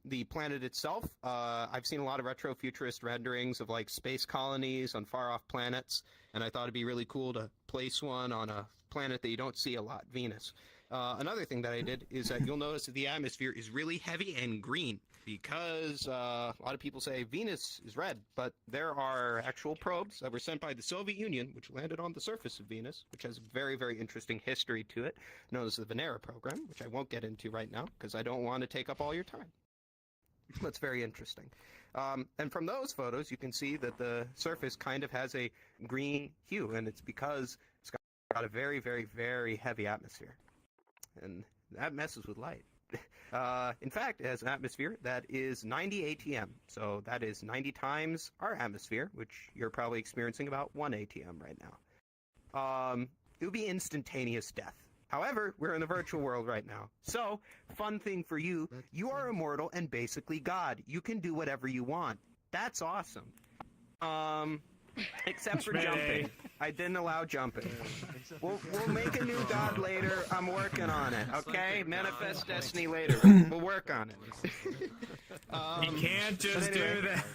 The planet itself, I've seen a lot of retro-futurist renderings of like space colonies on far-off planets, and I thought it'd be really cool to place one on a planet that you don't see a lot, Venus. Another thing that I did is that you'll notice that the atmosphere is really heavy and green, because a lot of people say Venus is red, but there are actual probes that were sent by the Soviet Union, which landed on the surface of Venus, which has a very, very interesting history to it, known as the Venera program, which I won't get into right now, because I don't want to take up all your time. That's very interesting. And from those photos, you can see that the surface kind of has a green hue, and it's because it's got a very, very, very heavy atmosphere. And that messes with light. In fact, it has an atmosphere that is 90 ATM. So that is 90 times our atmosphere, which you're probably experiencing about 1 ATM right now. It would be instantaneous death. However, we're in the virtual world right now. So, fun thing for you, you are immortal and basically God. You can do whatever you want. That's awesome. Except for jumping. I didn't allow jumping. We'll make a new god later. I'm working on it, okay? Manifest destiny later. We'll work on it. You can't just do that.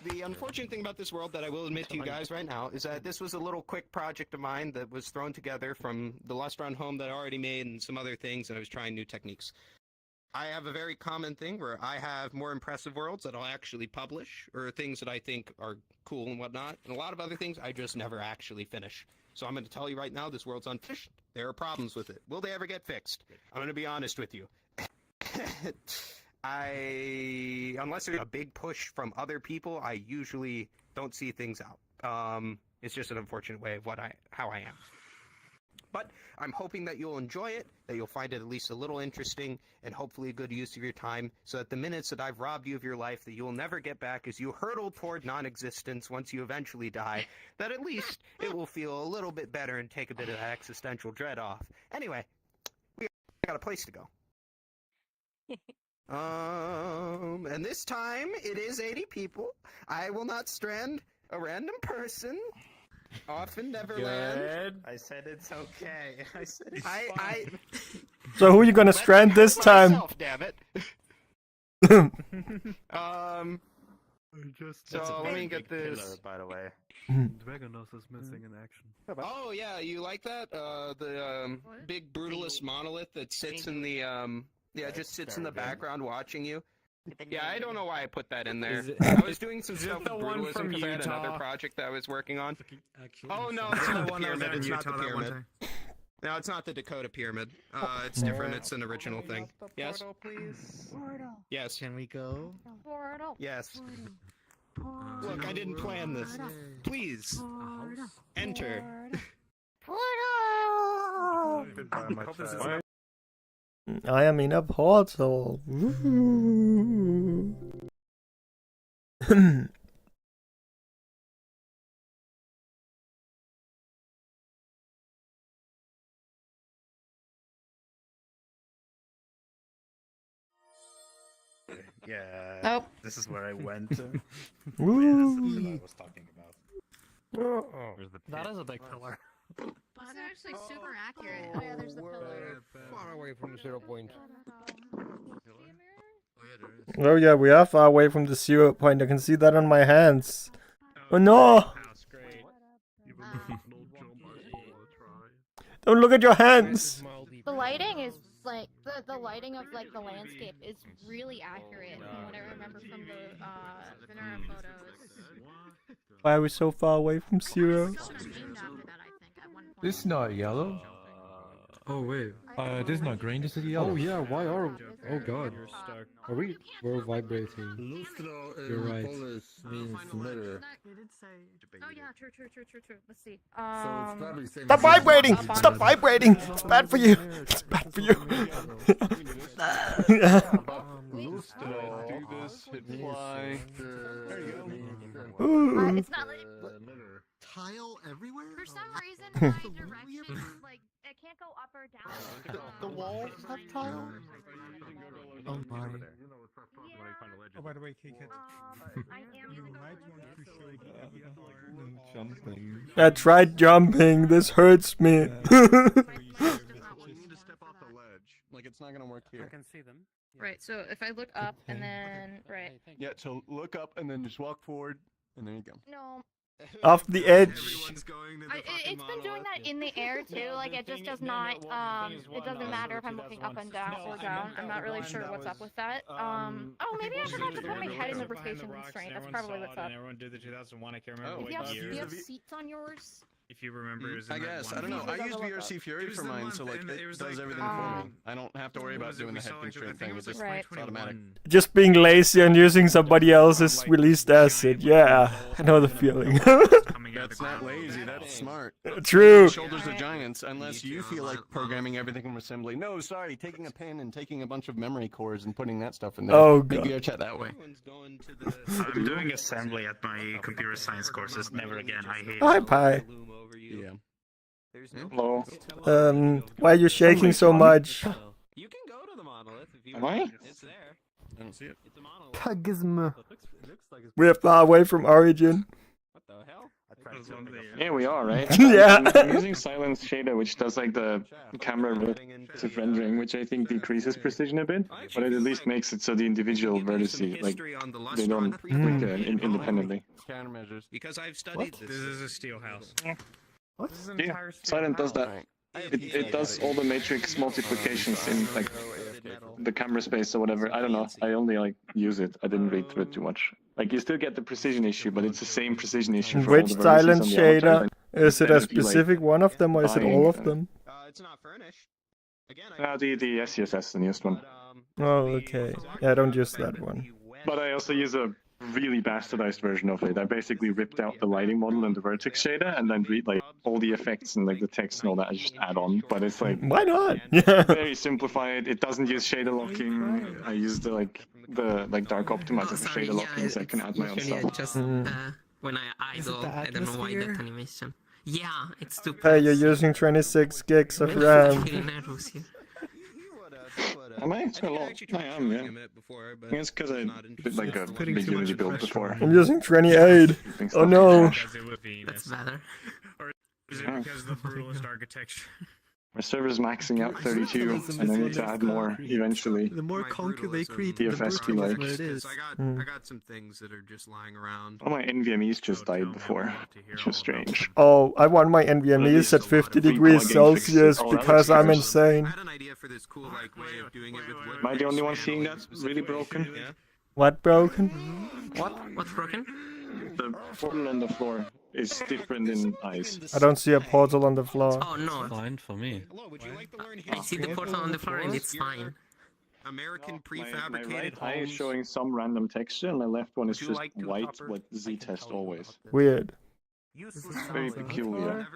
The unfortunate thing about this world that I will admit to you guys right now is that this was a little quick project of mine that was thrown together from the Lustron home that I already made and some other things, and I was trying new techniques. I have a very common thing where I have more impressive worlds that I'll actually publish, or things that I think are cool and whatnot, and a lot of other things I just never actually finish. So I'm going to tell you right now, this world's unfinished. There are problems with it. Will they ever get fixed? I'm going to be honest with you. Unless there's a big push from other people, I usually don't see things out. It's just an unfortunate way of how I am. But I'm hoping that you'll enjoy it, that you'll find it at least a little interesting, and hopefully a good use of your time, so that the minutes that I've robbed you of your life that you'll never get back as you hurtle toward non-existence once you eventually die, that at least it will feel a little bit better and take a bit of that existential dread off. Anyway, we got a place to go. And this time, it is 80 people. I will not strand a random person off in Neverland. Good. I said it's okay. I said it's fine. So who are you gonna strand this time? Myself, damn it. So let me get this. Killer, by the way. Dragonos is missing in action. Oh yeah, you like that? The big brutalist monolith that sits in the just sits in the background watching you. Yeah, I don't know why I put that in there. I was doing some stuff with brutalism because I had another project that I was working on. Oh no, it's not the pyramid. It's not the pyramid. No, it's not the Dakota pyramid. It's different. It's an original thing. Yes. Please. Yes. Can we go? Portal. Yes. Look, I didn't plan this. Please enter. Portal. Goodbye, my child. I am in a portal. Ooh. Yeah. Nope. This is where I went. Woo. This is what I was talking about. That is a big pillar. That's actually super accurate. Oh yeah, there's the pillar. Far away from the 0 point. Oh yeah, we are far away from the 0 point. I can see that on my hands. Oh no! Don't look at your hands! The lighting is like the lighting of like the landscape is really accurate from what I remember from the Venera photos. Why are we so far away from 0? This is not yellow. Oh wait. This is not green. This is yellow. Oh yeah, why are... Oh god. Are we... We're vibrating. You're right. means mirror. Oh yeah, true. Let's see. Stop vibrating! Stop vibrating! It's bad for you! It's bad for you! Do this, hit fly. It's not letting Tile everywhere? For some reason, my direction, like, it can't go up or down. The walls have tile? Oh my. Oh, by the way, Kate, I am you might want to show the avatar. Jumping. I tried jumping. This hurts me. You need to step off the ledge. Like, it's not gonna work here. I can see them. Right, so if I look up and then, right. Yeah, so look up and then just walk forward, and there you go. No. Off the edge. It's been doing that in the air too, like it just does not, it doesn't matter if I'm looking up and down or down. I'm not really sure what's up with that. Oh, maybe I forgot to put my head in the precision restraint. That's probably what's up. Everyone did the 2001. I can't remember Do what you year. have seats on yours? If you remember, it was in I that guess. one I don't know. month. I use VRC Fury for mine, so like it does everything for me. I don't have to worry about doing the head constraint thing. It's just it's automatic. Just being lazy and using somebody else's released asset. Yeah, I know the feeling. That's not lazy. That's smart. True. Shoulders of giants. Unless you feel like programming everything from assembly. No, sorry. Taking a pen and taking a bunch of memory cores and putting that stuff in there. Oh Make god. VRChat that way. I'm doing assembly at my computer science courses. Never again. I hate Hi, it. Pi. Yeah. Hello. Why are you shaking so much? You can go to the monolith if you Am I? want. It's there. I don't see it. It's a monolith. Pagism. We're far away from origin. What the hell? Yeah, we are, right? Yeah. I'm using Silence Shader, which does like the camera relative rendering, which I think decreases precision a bit, but it at least makes it so the individual vertices, like, they don't flicker independently. Countermeasures. Because I've studied This is a steel house. What? Yeah, Silent does that. It does all the matrix multiplications in like the camera space or whatever. I don't know. I only like use it. I didn't read through it too much. Like you still get the precision issue, but it's the same precision issue for Which all the vertices silent on the shader? outside. Is it Then a if you, like, specific one of them or is it dying, all of them? It's not furnished. Again, the SCSS is the newest one. Oh, okay. Yeah, I don't use that one. But I also use a really bastardized version of it. I basically ripped out the lighting model and the vertex shader, and then read like all the effects and like the text and all that. I just add on, but it's like Why not? Yeah. very simplified. It doesn't use shader locking. I use the dark optimizer for shader locking, so I can add my own Usually stuff. I just, when I idle, I don't know why that animation. Yeah, it's stupid. Hey, you're using 26 gigs of RAM. Am I? It's quite a lot. I am, yeah. I think it's because I did like a big Unity build before. I'm using 28. Oh no. That's better. Or is it because of the brutalist architecture? My server's maxing out 32, and I need to add more eventually. The more conquer they create, The the FS be brutal like. it is. I got some things that are just lying around. All my NVMEs just died before, which was strange. Oh, I want my NVMEs at 50 degrees Celsius because I'm insane. Am I the only one seeing that? Really broken? What broken? What's broken? The portal on the floor is different in eyes. I don't see a portal on the floor. Oh no. Fine for me. I see the portal on the floor and it's fine. American My prefabricated right eye is homes. showing some random texture, and my left one is just white with Z-test always. Weird. It's very peculiar.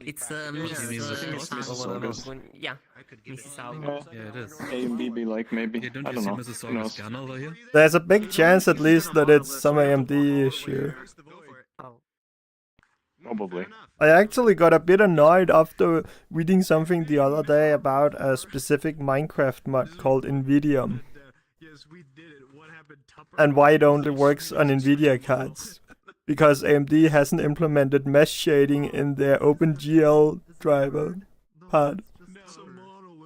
It's Miss yeah, Mrs. Algo. Yeah, it is. A and B be like maybe. Yeah, don't I you don't see know. Mrs. Who knows? Scanner over here? There's a big chance at least that it's some AMD issue. Probably. I actually got a bit annoyed after reading something the other day about a specific Minecraft mod called Nvidium. Yes, we did it. What happened? And why it only works on NVIDIA cards. Because AMD hasn't implemented mesh shading in their OpenGL driver part.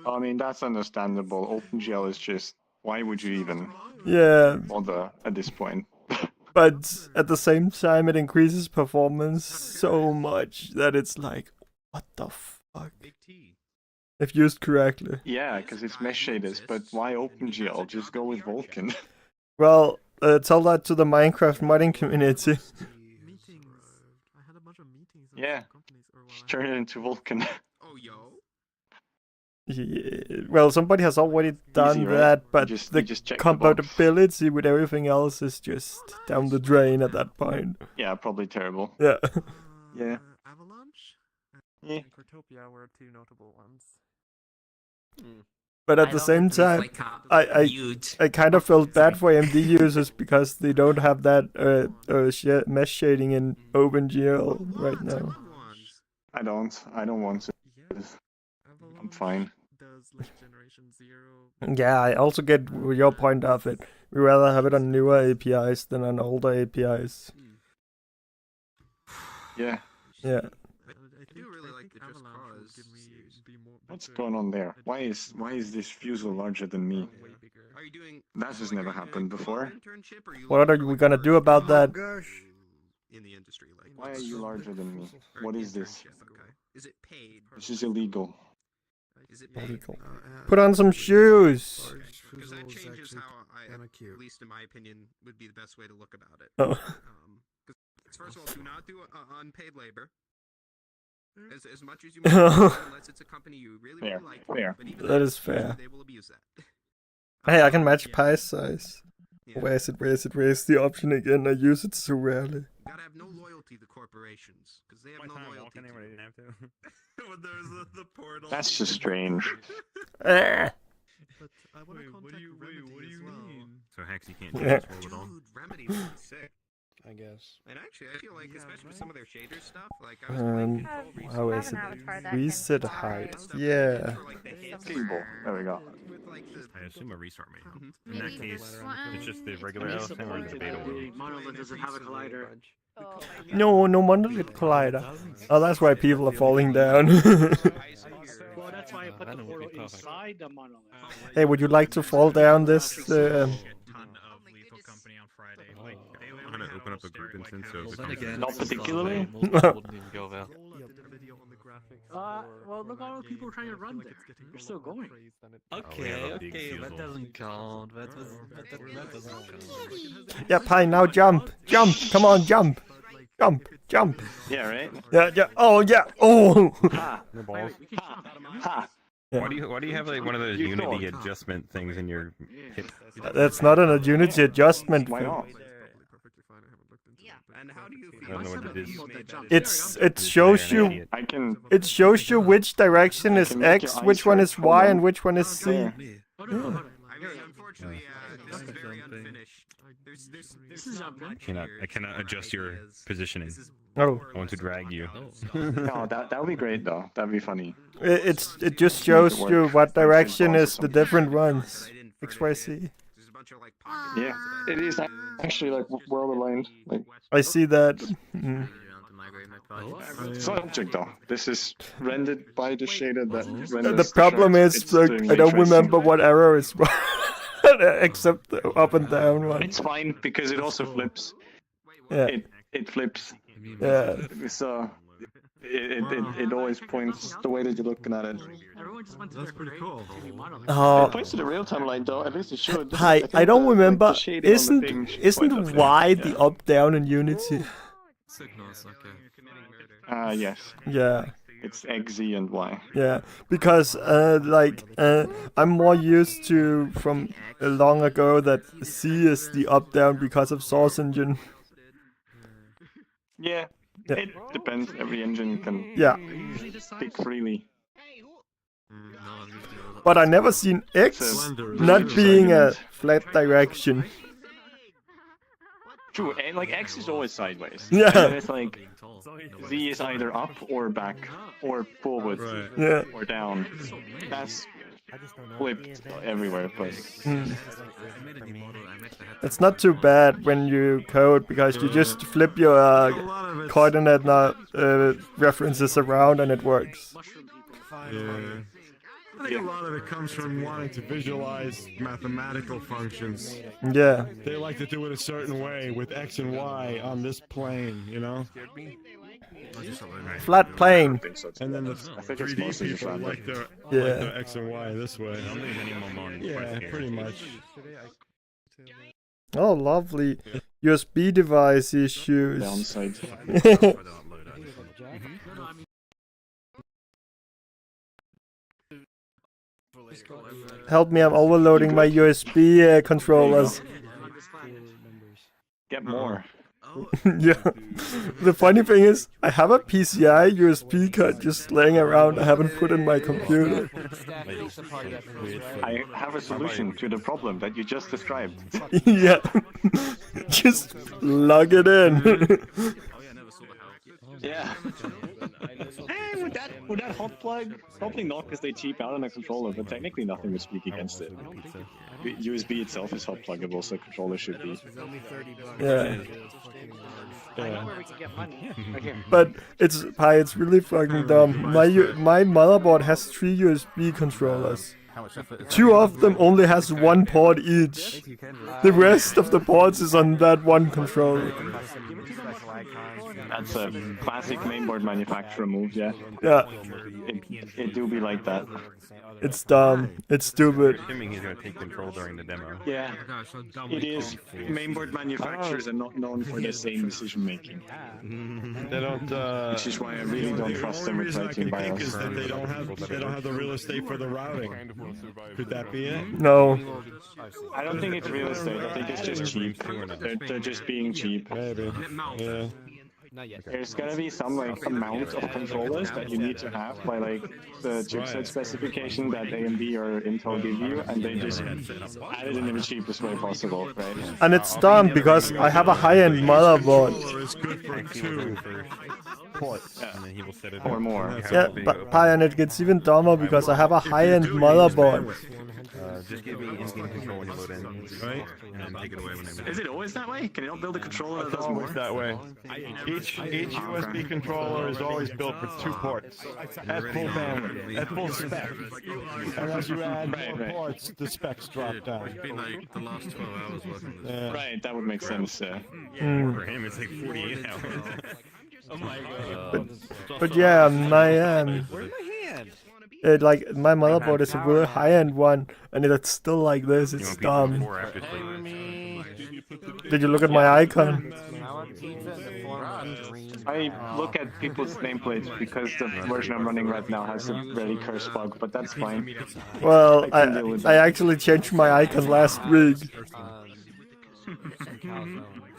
I mean, that's understandable. OpenGL is just, why would you even bother at this point? But at the same time, it increases performance so much that it's like, what the fuck? If used correctly. Yeah, because it's mesh shaders, but why OpenGL? Just go with Vulkan. Well, tell that to the Minecraft modding community. Yeah, turn it into Vulkan. Yeah, well, somebody has already done Easy, right? that, but You the just check the compatibility with everything else is just down the drain at that point. Yeah, probably terrible. Yeah. Yeah. Avalanche Yeah. and Cortopia were two notable ones. But at the same time, I kind of felt bad for AMD users because they don't have that mesh shading in OpenGL right now. I don't want to. I'm fine. Yeah, I also get your point of it. We rather have it on newer APIs than on older APIs. Yeah. Yeah. I do really like the Just Cause. What's going on there? Why is this fusel larger than me? Are you doing That has never happened before. What are we gonna do about that? in the industry? Like, Why are you larger than me? What is this? Okay. Is it paid? This is illegal. Is it paid? Illegal. Put on some shoes. Because that changes how I, at least in my opinion, would be the best way to look about it. Oh. First of all, do not do unpaid labor. As much as you make, unless it's a company you really like. Fair. But even That is fair. They will abuse that. Hey, I can match pie size. Where is it? Where's the option again? I use it so rarely. You gotta have no loyalty to corporations, because they have no loyalty to you. When there's the portal. That's just strange. What do you mean? So Hex, you can't do this roll at all? Dude, Remedy was sick. I guess. And actually, I feel like, especially with some of their shader stuff, like I was playing Control How is it? Reset height. Yeah. Cable. There we go. I assume a restart may help. In that case, it's just the regular LSM or the beta one. Monolith doesn't have a collider. No monolith collider. Oh, that's why people are falling down. Well, that's why I put the portal inside the monolith. Hey, would you like to fall down this? I'm gonna open up a group instance so if again, not particularly. Well, look at all the people trying to run there. You're still going. Okay, that doesn't count. That doesn't count. Yeah, Pie, now jump. Jump. Come on, jump. Jump. Yeah, right? Yeah. Oh, yeah. Oh. Ha. No balls. Ha. Yeah. Why do you have like one of those Unity adjustment things in your hip? That's not a Unity adjustment. Why not? And how do you I don't know what it is. It shows you. I can. It shows you which direction is X, which one is Y, and which one is C. Yeah. I mean, unfortunately, this is very unfinished. There's not much I cannot adjust your positioning. Oh. I want to drag you. No, that would be great though. That'd be funny. It just shows you what direction is the different ones. X, Y, Z. Yeah, it is actually like world aligned. Like I see that. Mm. it's not object though. This is rendered by the shader that renders The problem shards. is It's like, doing I don't ray tracing. remember what arrow is except the up and down one. It's fine because it also flips. Yeah. It flips. Yeah. So it always points the way that you're looking at it. That's pretty cool. It points to the real timeline though. At least it should. Hi, think I don't the remember. shading on the thing points Isn't up there. Y the up down in Unity? Signals, okay. Yes. Yeah. It's X, Z, and Y. Yeah, because I'm more used to from long ago that C is the up down because of Source Engine. Yeah. It depends. Every engine can pick freely. But I never seen X not being a flat direction. True, and like X is always sideways. Yeah. And then it's like Z is either up or back or forward Yeah. or down. That's flipped everywhere, but It's not too bad when you code because you just flip your coordinate references around and it works. Yeah. I think a lot of it comes from wanting to visualize mathematical functions. Yeah. They like to do it a certain way with X and Y on this plane, you know? Flat plane. And then the 3D people like their X and Y this way. Yeah, pretty much. Oh, lovely. USB device issues. Downside. Help me, I'm overloading my USB controllers. Get more. Yeah. The funny thing is, I have a PCI USB card just laying around. I haven't put in my computer. I have a solution to the problem that you just described. Yeah. Just lug it in. Yeah. Hey, would that hot plug? Probably not, because they cheap out on a controller, but technically nothing would speak against it. USB itself is hot pluggable, so controller should be. Yeah. But it's really fucking dumb. My motherboard has 3 USB controllers. 2 of them only has 1 port each. The rest of the ports is on that one controller. That's a classic mainboard manufacturer move, yeah. Yeah. It do be like that. It's dumb. It's stupid. Assuming he's gonna take control during the demo. Yeah, it is. Mainboard manufacturers are not known for their same decision making. They don't. Which is why I really don't trust them with writing BIOS. Is that they don't have the real estate for the routing. Could that be it? No. I don't think it's real estate. I think it's just cheap. They're just being cheap. Maybe. Yeah. There's gotta be some like amount of controllers that you need to have by like the chipset specification that AMD or Intel give you, and they just add it in the cheapest way possible, right? And it's dumb because I have a high-end motherboard. It's good for 2 ports. Yeah. Or more. Yeah, but and it gets even dumber because I have a high-end motherboard. Just give me in-game control when you load in, right? And take it away whenever. Is it always that way? Can you not build a controller that does Always more? that way. Each USB controller is always built for 2 ports at full bandwidth, at full spec. And as you add more ports, the specs drop down. It's been like the last 12 hours working this. Right, that would make sense. For him, it's like 48 hours. Oh my god. But yeah, my like my motherboard is a really high-end one, and it's still like this. It's dumb. Did you look at my icon? I look at people's nameplates because the version I'm running right now has a really curse bug, but that's fine. Well, I actually changed my icon last week.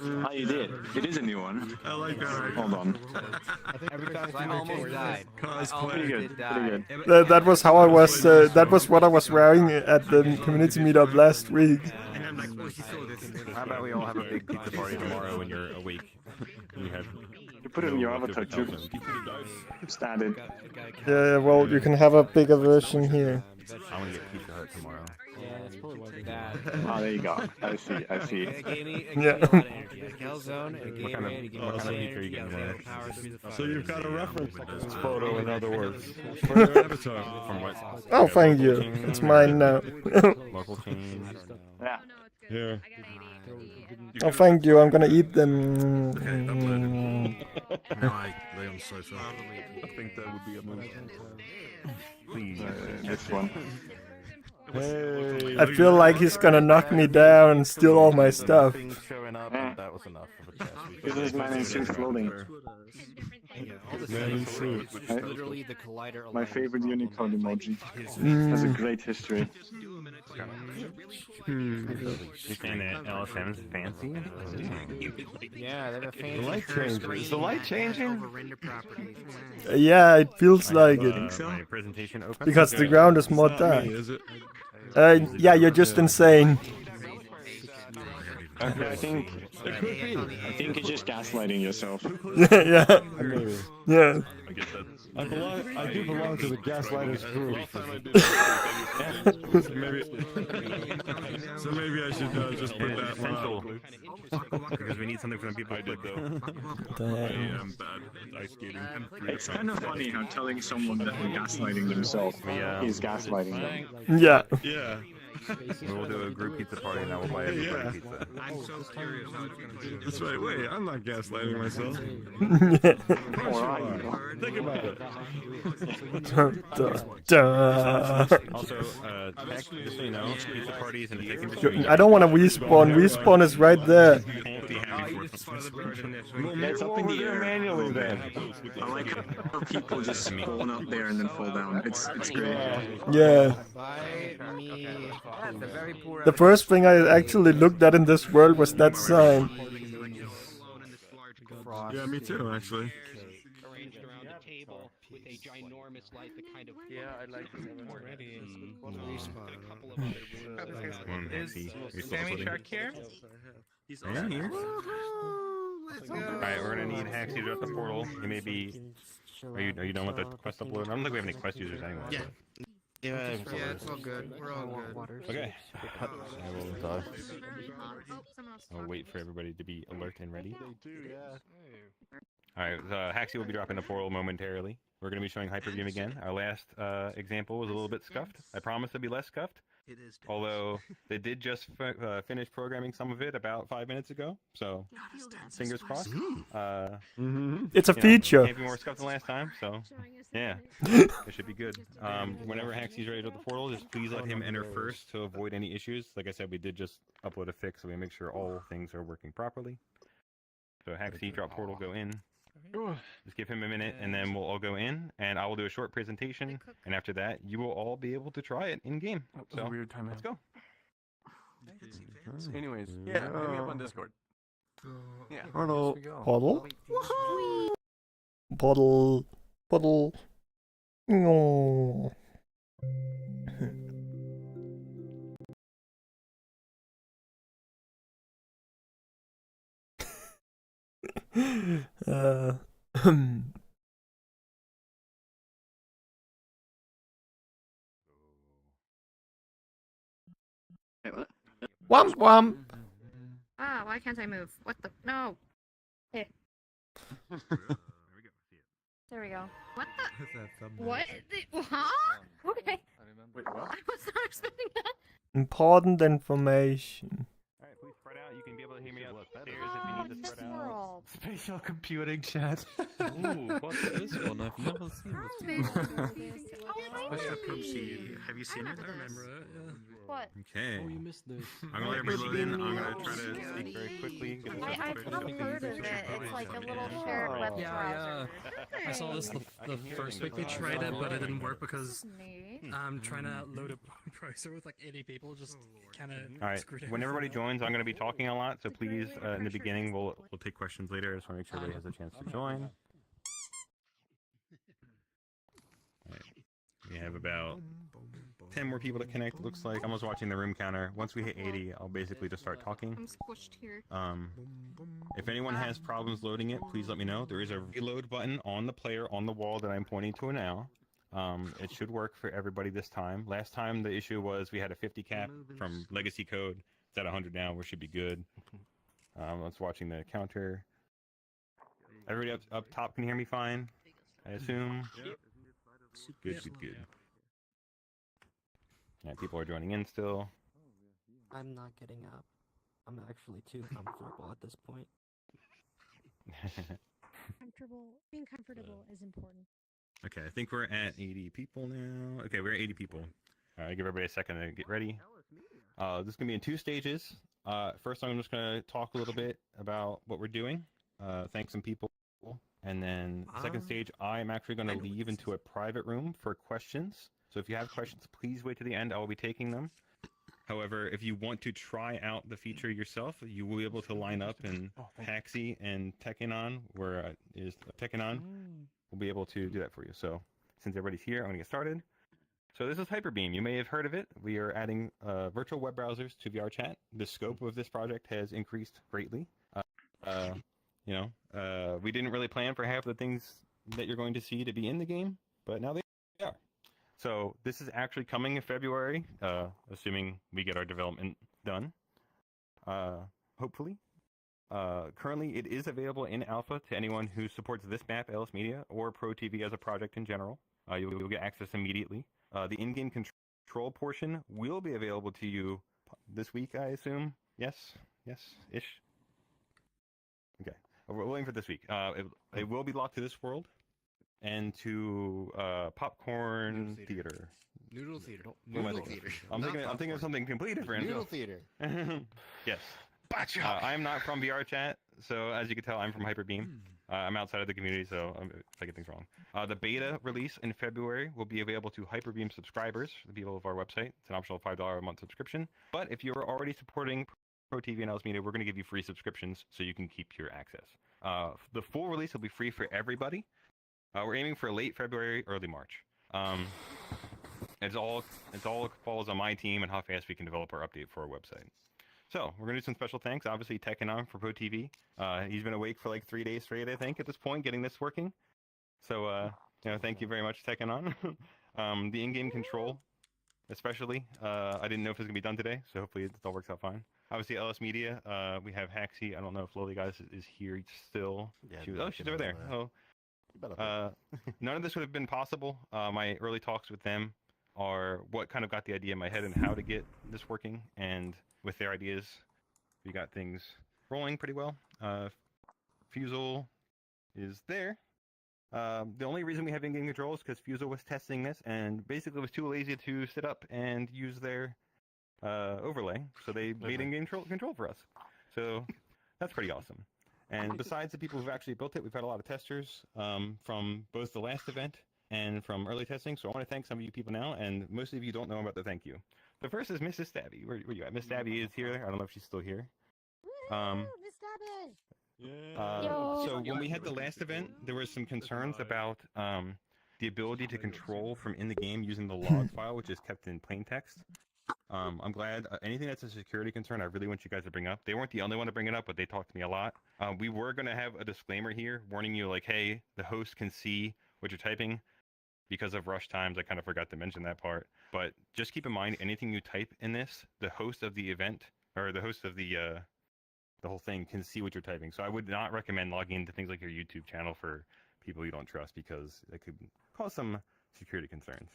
Oh, you did? It is a new one. I like that. Hold on. I almost died. Pretty good. Pretty good. That was how I was. That was what I was wearing at the community meetup last week. How about we all have a big pizza party tomorrow when you're awake? You put it in your avatar too. Just add it. Yeah, well, you can have a bigger version here. I want to get Pizza Hut tomorrow. Oh, there you go. I see. I see. Yeah. What kind of pizza are you getting there? So you've got a reference photo, in other words, for your avatar. From what? Oh, thank you. It's mine now. Local chain. Yeah. Yeah. Oh, thank you. I'm gonna eat them. Now I lay on the sofa. I think that would be a move. Please. This one. Hey. I feel like he's gonna knock me down and steal all my stuff. Showing up, and that was enough of a test. This is man in suit floating. Man in suit. My favorite Unicode emoji. Has a great history. You're saying that LSM's fancy? Yeah, they have a fancy. The light changing. Is the light changing? Yeah, it feels like it. My presentation open? Because the ground is more dark. Is it? Yeah, you're just insane. I think you're just gaslighting yourself. Yeah. Maybe. Yeah. I get that. I do belong to the gaslighters group. So maybe I should just put that essential. Because we need something from the people. I did though. I am bad at ice skating. It's kind of funny how telling someone that they're gaslighting themselves is gaslighting them. Yeah. Yeah. We'll do a group pizza party and I will buy everybody pizza. I'm so curious how it's gonna do. That's right. Wait, I'm not gaslighting myself. Think about it. Also, just so you know, pizza parties and tech industry. I don't want to respawn. Respawn is right there. It's up in the air manually then. I like how people just spawn up there and then fall down. It's great. Yeah. The first thing I actually looked at in this world was that sign. Yeah, me too, actually. Yeah, I like it already. Is Sammy Shark here? Yeah, here. Alright, we're gonna need Haxie to drop the portal. You may be. Are you done with the quest upload? I don't think we have any quest users anyway. Yeah. Yeah, it's all good. We're all good. Okay. I'll wait for everybody to be alert and ready. Alright, Haxie will be dropping the portal momentarily. We're going to be showing Hyperbeam again. Our last example was a little bit scuffed. I promise it'll be less scuffed. Although they did just finish programming some of it about 5 minutes ago, so fingers crossed. It's a feature. Can't be more scuffed than last time, so yeah, it should be good. Whenever Haxie's ready to the portal, just please let him enter first to avoid any issues. Like I said, we did just upload a fix, so we make sure all things are working properly. So Haxie, drop portal, go in. Just give him a minute, and then we'll all go in, and I will do a short presentation, and after that, you will all be able to try it in game. So weird time. let's go. Anyways, yeah, hit me up on Discord. Yeah. Portal. Portal. Portal. No. Womp womp. Ah, why can't I move? What the? No. Here. There we go. What the? What? Huh? Okay. Wait, what? I was not expecting that. Important information. Alright, please spread out. You can be able to hear me upstairs if you need to spread out. World. Spatial computing chat. Ooh, what's this one? I've never seen this one. Special proceed. Have you seen it? I remember it. Yeah. What? Okay. Oh, you missed this. I'm gonna let everybody load in. I'm gonna try to speak very quickly. I've heard of it. It's like a little shared web browser. I saw this the first week we tried it, but it didn't work because I'm trying to load a browser with like 80 people, just kind of. All right. When everybody joins, I'm gonna be talking a lot, so please, in the beginning, we'll take questions later. I just want to make sure everybody has a chance to join. Right. We have about 10 more people to connect, it looks like. I was watching the room counter. Once we hit 80, I'll basically just start talking. I'm squished here. If anyone has problems loading it, please let me know. There is a reload button on the player on the wall that I'm pointing to now. It should work for everybody this time. Last time the issue was we had a 50 cap from legacy code. It's at 100 now. We should be good. Let's watching the counter. Everybody up top can hear me fine, I assume? Good, good, good. Yeah, people are joining in still. I'm not getting up. I'm actually too comfortable at this point. Being comfortable is important. Okay, I think we're at 80 people now. Okay, we're at 80 people. All right, give everybody a second to get ready. This is going to be in 2 stages. First, I'm just going to talk a little bit about what we're doing, thank some people. And then the second stage, I'm actually going to leave into a private room for questions. So if you have questions, please wait to the end. I will be taking them. However, if you want to try out the feature yourself, you will be able to line up in Haxie and Tekkanon, where is Tekkanon. We'll be able to do that for you. So since everybody's here, I'm going to get started. So this is Hyperbeam. You may have heard of it. We are adding virtual web browsers to VRChat. The scope of this project has increased greatly. We didn't really plan for half the things that you're going to see to be in the game, but now they are. So this is actually coming in February, assuming we get our development done, hopefully. Currently, it is available in alpha to anyone who supports this map, LS Media, or Pro TV as a project in general. You'll get access immediately. The in-game control portion will be available to you this week, I assume. Yes, ish. Okay, we're waiting for this week. It will be locked to this world and to Popcorn Theater. Noodle Theater. Noodle Theater. I'm thinking of something completely different. Noodle Theater. Yes. I am not from VRChat, so as you can tell, I'm from Hyperbeam. I'm outside of the community, so if I get things wrong. The beta release in February will be available to Hyperbeam subscribers, the people of our website. It's an optional $5 a month subscription. But if you're already supporting Pro TV and LS Media, we're going to give you free subscriptions so you can keep your access. The full release will be free for everybody. We're aiming for late February, early March. It's all falls on my team and how fast we can develop our update for our website. So we're gonna do some special thanks. Obviously, Tekkanon for Pro TV. He's been awake for like 3 days straight, I think, at this point, getting this working. So thank you very much, Tekkanon. The in-game control, especially. I didn't know if it was gonna be done today, so hopefully it all works out fine. Obviously, LS Media. We have Haxie. I don't know if Lily guys is here still. Yeah, she's over there. Oh. None of this would have been possible. My early talks with them are what kind of got the idea in my head and how to get this working, and with their ideas, we got things rolling pretty well. Fusel is there. The only reason we have in-game control is because Fusel was testing this and basically was too lazy to sit up and use their overlay, so they made in-game control for us. So that's pretty awesome. And besides the people who've actually built it, we've had a lot of testers from both the last event and from early testing. So I want to thank some of you people now, and most of you don't know about the thank you. The first is Mrs. Stabby. Where you at? Miss Stabby is here. I don't know if she's still here. Miss Stabby! So when we had the last event, there was some concerns about the ability to control from in the game using the log file, which is kept in plain text. I'm glad anything that's a security concern, I really want you guys to bring up. They weren't the only one to bring it up, but they talked to me a lot. We were going to have a disclaimer here warning you, like, hey, the host can see what you're typing. Because of rush times, I kind of forgot to mention that part. But just keep in mind, anything you type in this, the host of the event, or the host of the whole thing can see what you're typing. So I would not recommend logging into things like your YouTube channel for people you don't trust, because it could cause some security concerns.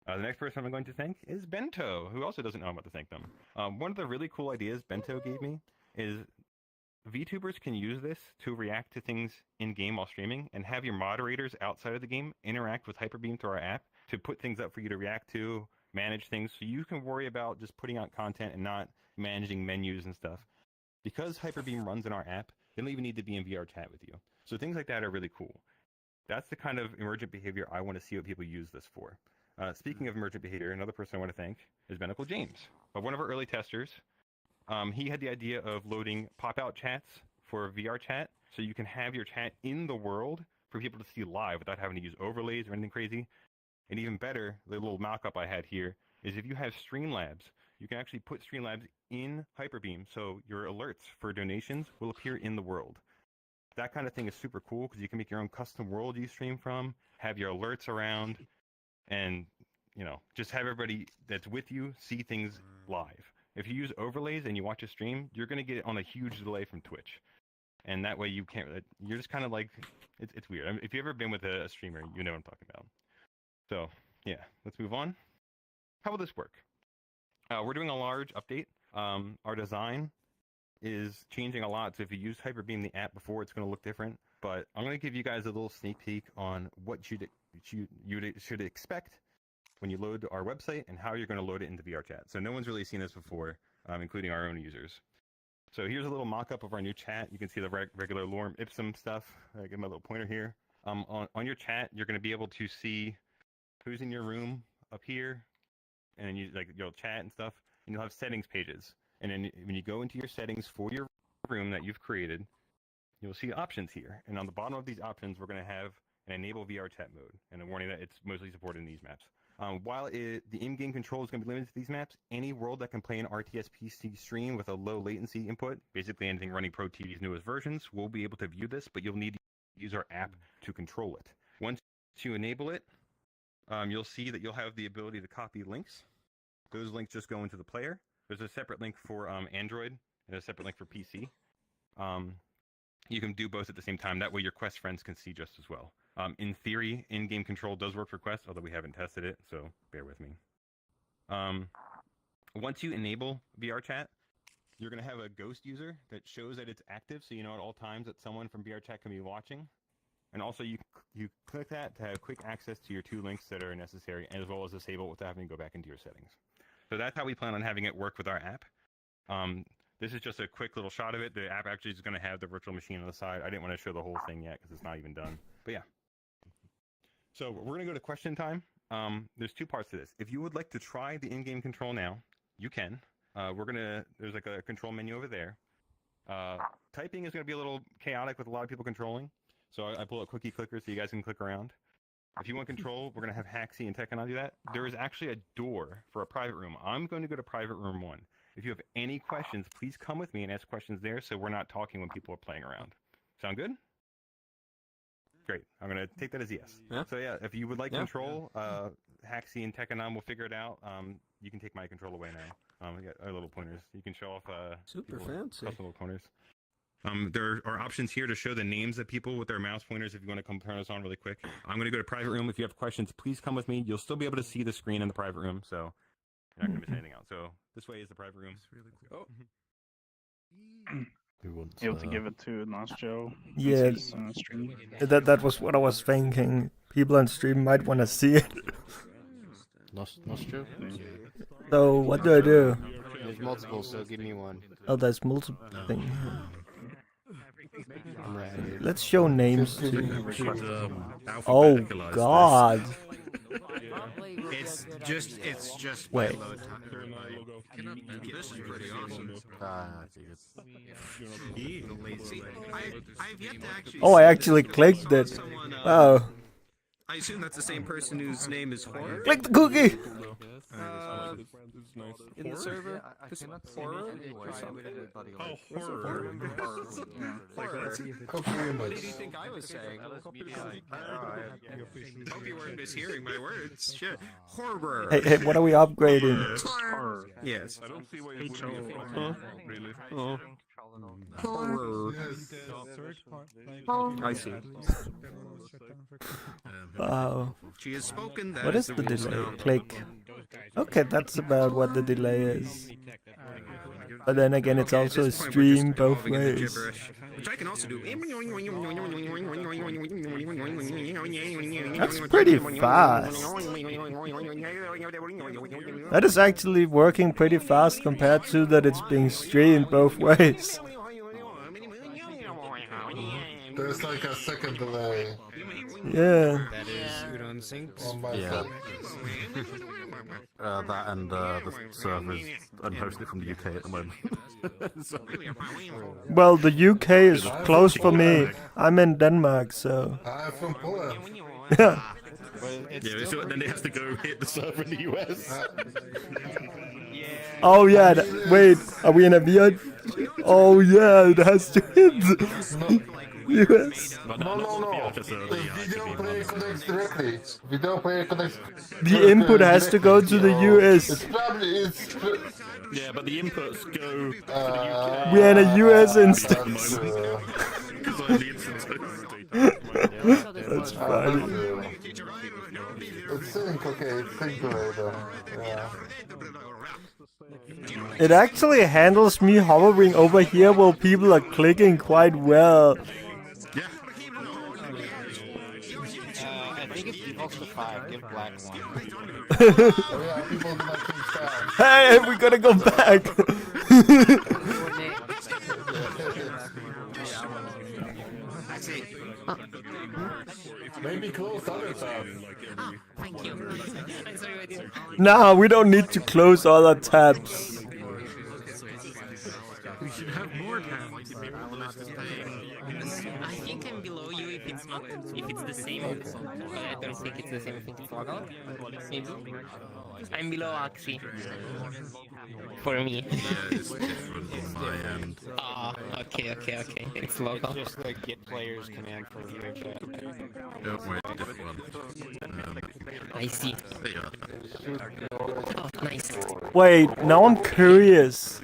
The next person I'm going to thank is Bento, who also doesn't know I'm about to thank them. One of the really cool ideas Bento gave me is VTubers can use this to react to things in-game while streaming and have your moderators outside of the game interact with Hyperbeam through our app to put things up for you to react to, manage things, so you can worry about just putting out content and not managing menus and stuff. Because Hyperbeam runs in our app, they don't even need to be in VRChat with you. So things like that are really cool. That's the kind of emergent behavior I want to see what people use this for. Speaking of emergent behavior, another person I want to thank is Medical James, one of our early testers. He had the idea of loading pop-out chats for VRChat, so you can have your chat in the world for people to see live without having to use overlays or anything crazy. And even better, the little mock-up I had here is if you have Streamlabs, you can actually put Streamlabs in Hyperbeam, so your alerts for donations will appear in the world. That kind of thing is super cool because you can make your own custom world you stream from, have your alerts around, and just have everybody that's with you see things live. If you use overlays and you watch a stream, you're going to get it on a huge delay from Twitch. And that way you can't, you're just kind of like, it's weird. I mean, if you've ever been with a streamer, you know what I'm talking about. So, yeah, let's move on. How will this work? We're doing a large update. Our design is changing a lot. So if you use Hyperbeam, the app before, it's going to look different. But I'm going to give you guys a little sneak peek on what you should expect when you load our website and how you're going to load it into VRChat. So no one's really seen this before, including our own users. So here's a little mock-up of our new chat. You can see the regular lorem ipsum stuff. I give my little pointer here. On your chat, you're going to be able to see who's in your room up here, and then you'll chat and stuff, and you'll have settings pages. And then when you go into your settings for your room that you've created, you'll see options here. And on the bottom of these options, we're going to have an enable VRChat mode, and a warning that it's mostly supported in these maps. While the in-game control is going to be limited to these maps, any world that can play an RTS PC stream with a low latency input, basically anything running Pro TV's newest versions, will be able to view this, but you'll need use our app to control it. Once you enable it, you'll see that you'll have the ability to copy links. Those links just go into the player. There's a separate link for Android and a separate link for PC. You can do both at the same time. That way your Quest friends can see just as well. In theory, in-game control does work for Quest, although we haven't tested it, so bear with me. Once you enable VRChat, you're going to have a ghost user that shows that it's active, so you know at all times that someone from VRChat can be watching. And also you click that to have quick access to your 2 links that are necessary, as well as disable without having to go back into your settings. So that's how we plan on having it work with our app. This is just a quick little shot of it. The app actually is going to have the virtual machine on the side. I didn't want to show the whole thing yet because it's not even done. But yeah. So we're going to go to question time. There's 2 parts to this. If you would like to try the in-game control now, you can. There's like a control menu over there. Typing is going to be a little chaotic with a lot of people controlling. So I pull up cookie clicker so you guys can click around. If you want control, we're going to have Haxi and Tekana do that. There is actually a door for a private room. I'm going to go to private room 1. If you have any questions, please come with me and ask questions there so we're not talking when people are playing around. Sound good? Great. I'm going to take that as yes. Yeah. So yeah, if you would like control, Haxi and Tekana will figure it out. You can take my control away now. We got our little pointers. You can show off super fancy custom little pointers. There are options here to show the names of people with their mouse pointers if you want to come turn us on really quick. I'm going to go to private room. If you have questions, please come with me. You'll still be able to see the screen in the private room, so you're not going to miss anything out. So this way is the private room. Really cool. You have to give it to Nosjo. Yeah, that was what I was thinking. People on stream might want to see it. Nosjo? So what do I do? There's multiple, so give me one. Oh, there's multiple things. I'm ready. Let's show names too. Oh God! It's just wait. load time. This is pretty awesome. I've yet to actually. Oh, I actually clicked it. Wow. I assume that's the same person whose name is Horror. Click the cookie. In the server, horror. Oh, horror. What did you think I was saying? Hope you weren't mishearing my words. Shit. Horror. Hey, what are we upgrading? Horror. Yes. I don't see why you put really. Oh. Horror. I see. Wow. She has spoken. What is the delay? Click. Okay, that's about what the delay is. But then again, it's also a stream both ways. Which I can also do. That's pretty fast. That is actually working pretty fast compared to that it's being streamed both ways. There's like a second delay. Yeah. That is Udon Sinks. Yeah. That and the server is unhosted from the UK at the moment. Well, the UK is close for me. I'm in Denmark, so. I'm from Poland. Yeah. Yeah, so then it has to go hit the server in the US. Oh yeah, wait, are we in a VR? Oh yeah, it has to hit US. No. Video player connects directly. Video player connects. The input has to go to the US. Yeah, but the inputs go to the UK. We're in a US instance. That's funny. It's sync, okay, it's sync later. Yeah. It actually handles me hovering over here while people are clicking quite well. I think it defaults to 5. Give black 1. Hey, we gotta go back. Maybe close other tabs. Thank you. Nah, we don't need to close other tabs. We should have more tabs. I think I'm below you if it's not, if it's the same. But I don't think it's the same. I think it's log out. Maybe. I'm below Axie. For me. Yeah, it's different on my end. Ah, okay. It's local. It's just the get players command for VRChat. Oh, wait, different one. I see. Yeah. Oh, nice. Wait, now I'm curious.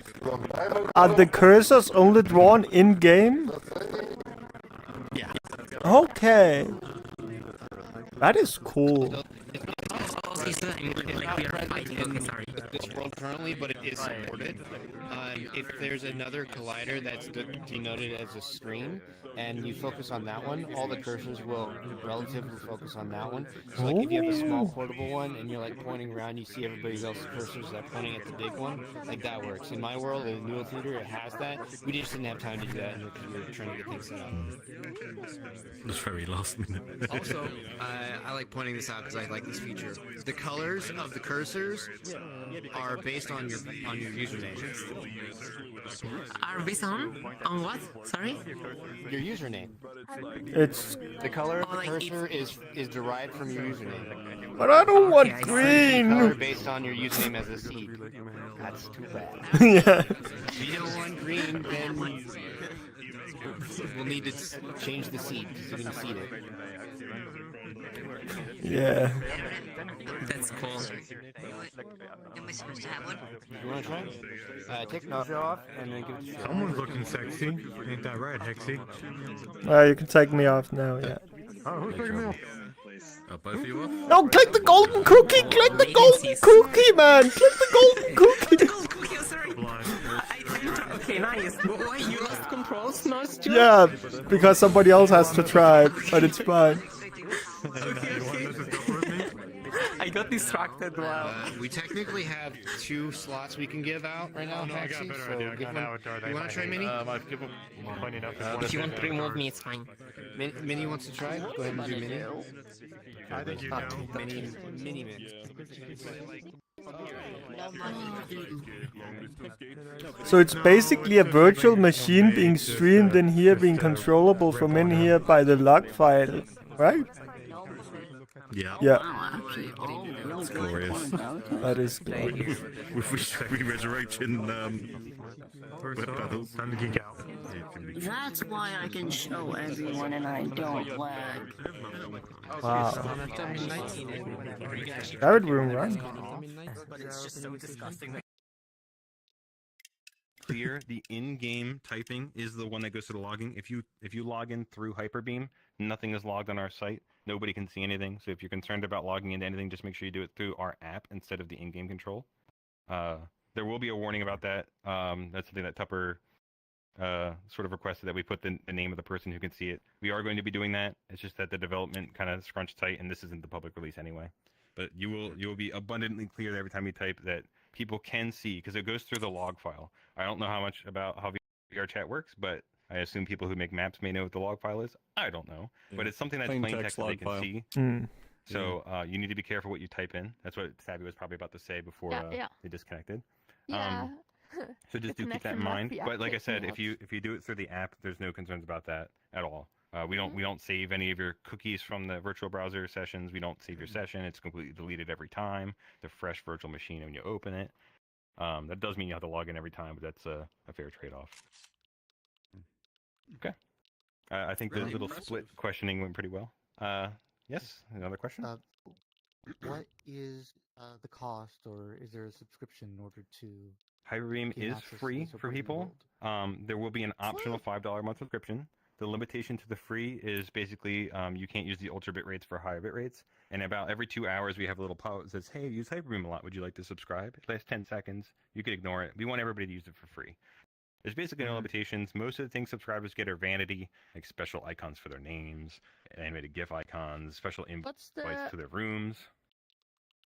Are the cursors only drawn in-game? Yeah. Okay. That is cool. Like we are fighting. Okay, sorry. This world currently, but it is supported. If there's another collider that's denoted as a screen, and you focus on that one, all the cursors will relatively focus on that one. So like if you have a small portable one and you're like pointing around, you see everybody else's cursors that are pointing at the big one. Like that works. In my world, in the Noodle Theater, it has that. We just didn't have time to do that because we were trying to get things set up. That's very last minute. Also, I like pointing this out because I like this feature. The colors of the cursors are based on your username. Are based on what? Sorry? Your username. It's The color of the cursor is derived from your username. But I don't want The green. color based on your username as a seed. That's too bad. Yeah. If you don't want green, then we'll need to change the seed because you didn't seed it. Yeah. That's cool. Am I supposed to have one? You want to try? Take Nosjo off and then give it to Joe. Someone's looking sexy. Ain't that right, Hexy? You can take me off now, yeah. Oh, who's taking me off? Both of you off? No, click the golden cookie! Click the golden cookie, man! Click the golden cookie! Cookie, oh, sorry. Okay, nice. Why you lost controls, Nosjo? Yeah, because somebody else has to try, but it's fine. I got distracted while... We technically have 2 slots we can give out right now, Hexy, so give them... You want to try Mini? I've given plenty enough. If you want to remove me, it's fine. Mini wants to try? Go ahead and do Mini. I think you know. Mini. So it's basically a virtual machine being streamed in here, being controllable from in here by the log file, right? Yeah. Yeah. That's glorious. That is glorious. With resurrection, web battles. Time to geek out. That's why I can show everyone and I don't lag. Wow. That room, right? But it's just so disgusting. Clear, the in-game typing is the one that goes to the logging. If you log in through Hyperbeam, nothing is logged on our site. Nobody can see anything. So if you're concerned about logging into anything, just make sure you do it through our app instead of the in-game control. There will be a warning about that. That's something that Tupper sort of requested, that we put the name of the person who can see it. We are going to be doing that. It's just that the development kind of scrunched tight, and this isn't the public release anyway. But you will be abundantly clear every time you type that people can see, because it goes through the log file. I don't know how much about how VRChat works, but I assume people who make maps may know what the log file is. I don't know, but it's something that's plain text that they can see. So you need to be careful what you type in. That's what Savvy was probably about to say before they disconnected. Yeah. So just do keep that in mind. But like I said, if you do it through the app, there's no concerns about that at all. We don't save any of your cookies from the virtual browser sessions. We don't save your session. It's completely deleted every time. The fresh virtual machine when you open it. That does mean you have to log in every time, but that's a fair trade-off. Okay. I think the little split questioning went pretty well. Yes, another question? What is the cost, or is there a subscription in order to... Hyperbeam is free for people. There will be an optional $5 a month subscription. The limitation to the free is basically you can't use the ultra bit rates for higher bit rates. And about every 2 hours, we have a little pop that says, "Hey, use Hyperbeam a lot. Would you like to subscribe?" It lasts 10 seconds. You can ignore it. We want everybody to use it for free. There's basically no limitations. Most of the things subscribers get are vanity, like special icons for their names, animated GIF icons, special invites to their rooms.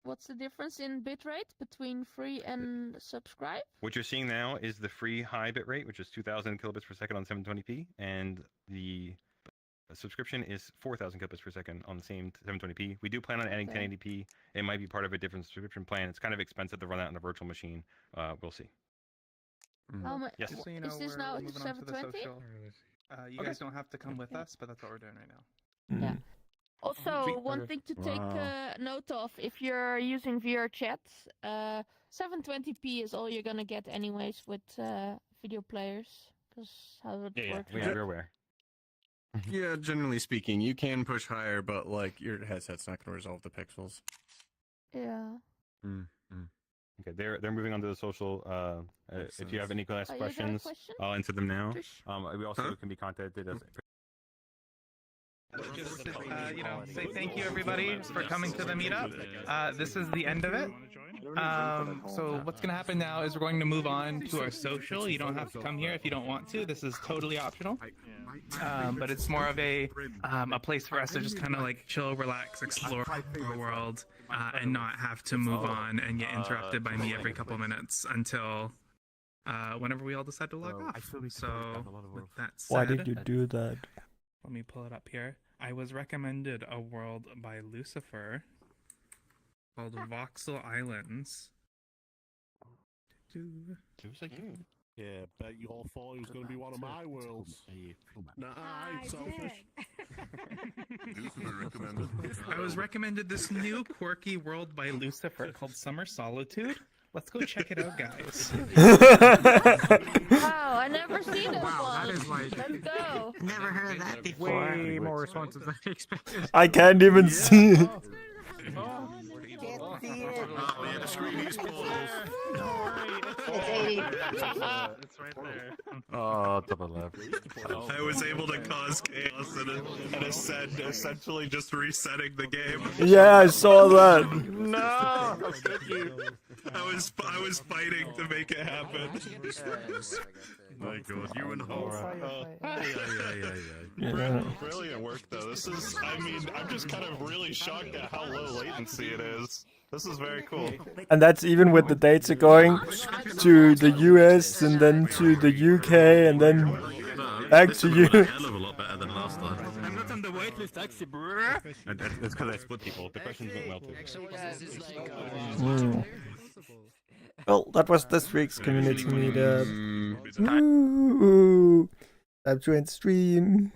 What's the difference in bitrate between free and subscribe? What you're seeing now is the free high bitrate, which is 2,000 kilobits per second on 720p, and the subscription is 4,000 kilobits per second on the same 720p. We do plan on adding 1080p. It might be part of a different subscription plan. It's kind of expensive to run that on a virtual machine. We'll see. How much? Yes. So, you know, Is this now 720? You guys don't have to come with us, but that's what we're doing right now. Yeah. Also, one thing to take note of, if you're using VRChat, 720p is all you're gonna get anyways with video players. Just how it Yeah, works. we're aware. Yeah, generally speaking, you can push higher, but like your headset's not going to resolve the pixels. Yeah. Okay, they're moving on to the social. If you have any last Oh, you got a questions, question? I'll answer them now. We also can be contacted as. Just say thank you everybody for coming to the meetup. This is the end of it. So what's going to happen now is we're going to move on to our social. You don't have to come here if you don't want to. This is totally optional. But it's more of a place for us to just kind of like chill, relax, explore the world, and not have to move on and get interrupted by me every couple minutes until whenever we all decide to log off. So with that said, Why did you do that? Let me pull it up here. I was recommended a world by Lucifer called Voxel Islands. Yeah, bet you all thought it was going to be one of my worlds. Nah, I ain't selfish. I was recommended this new quirky world by Lucifer called Summer Solitude. Let's go check it out, guys. Wow, I never seen this one. That is like... Let's go. Never heard of that before. Way more responsive than I expected. I can't even see it. Can't see it. Oh man, the screen is It's right there. Oh, to the left. I was able to cause chaos and ascend, essentially just resetting the game. Yeah, I saw that. No! I was fighting to make it happen. My God, you and Horror. Yeah. Brilliant work, though. This is, I mean, I'm just kind of really shocked at how low latency it is. This is very cool. And that's even with the data going to the US and then to the UK and then back to you. A hell of a lot better than last time. I'm not on the waitlist, actually, bruh. That's because I split people. The questions went well too. Well, that was this week's community meetup. Ooh, time to end stream.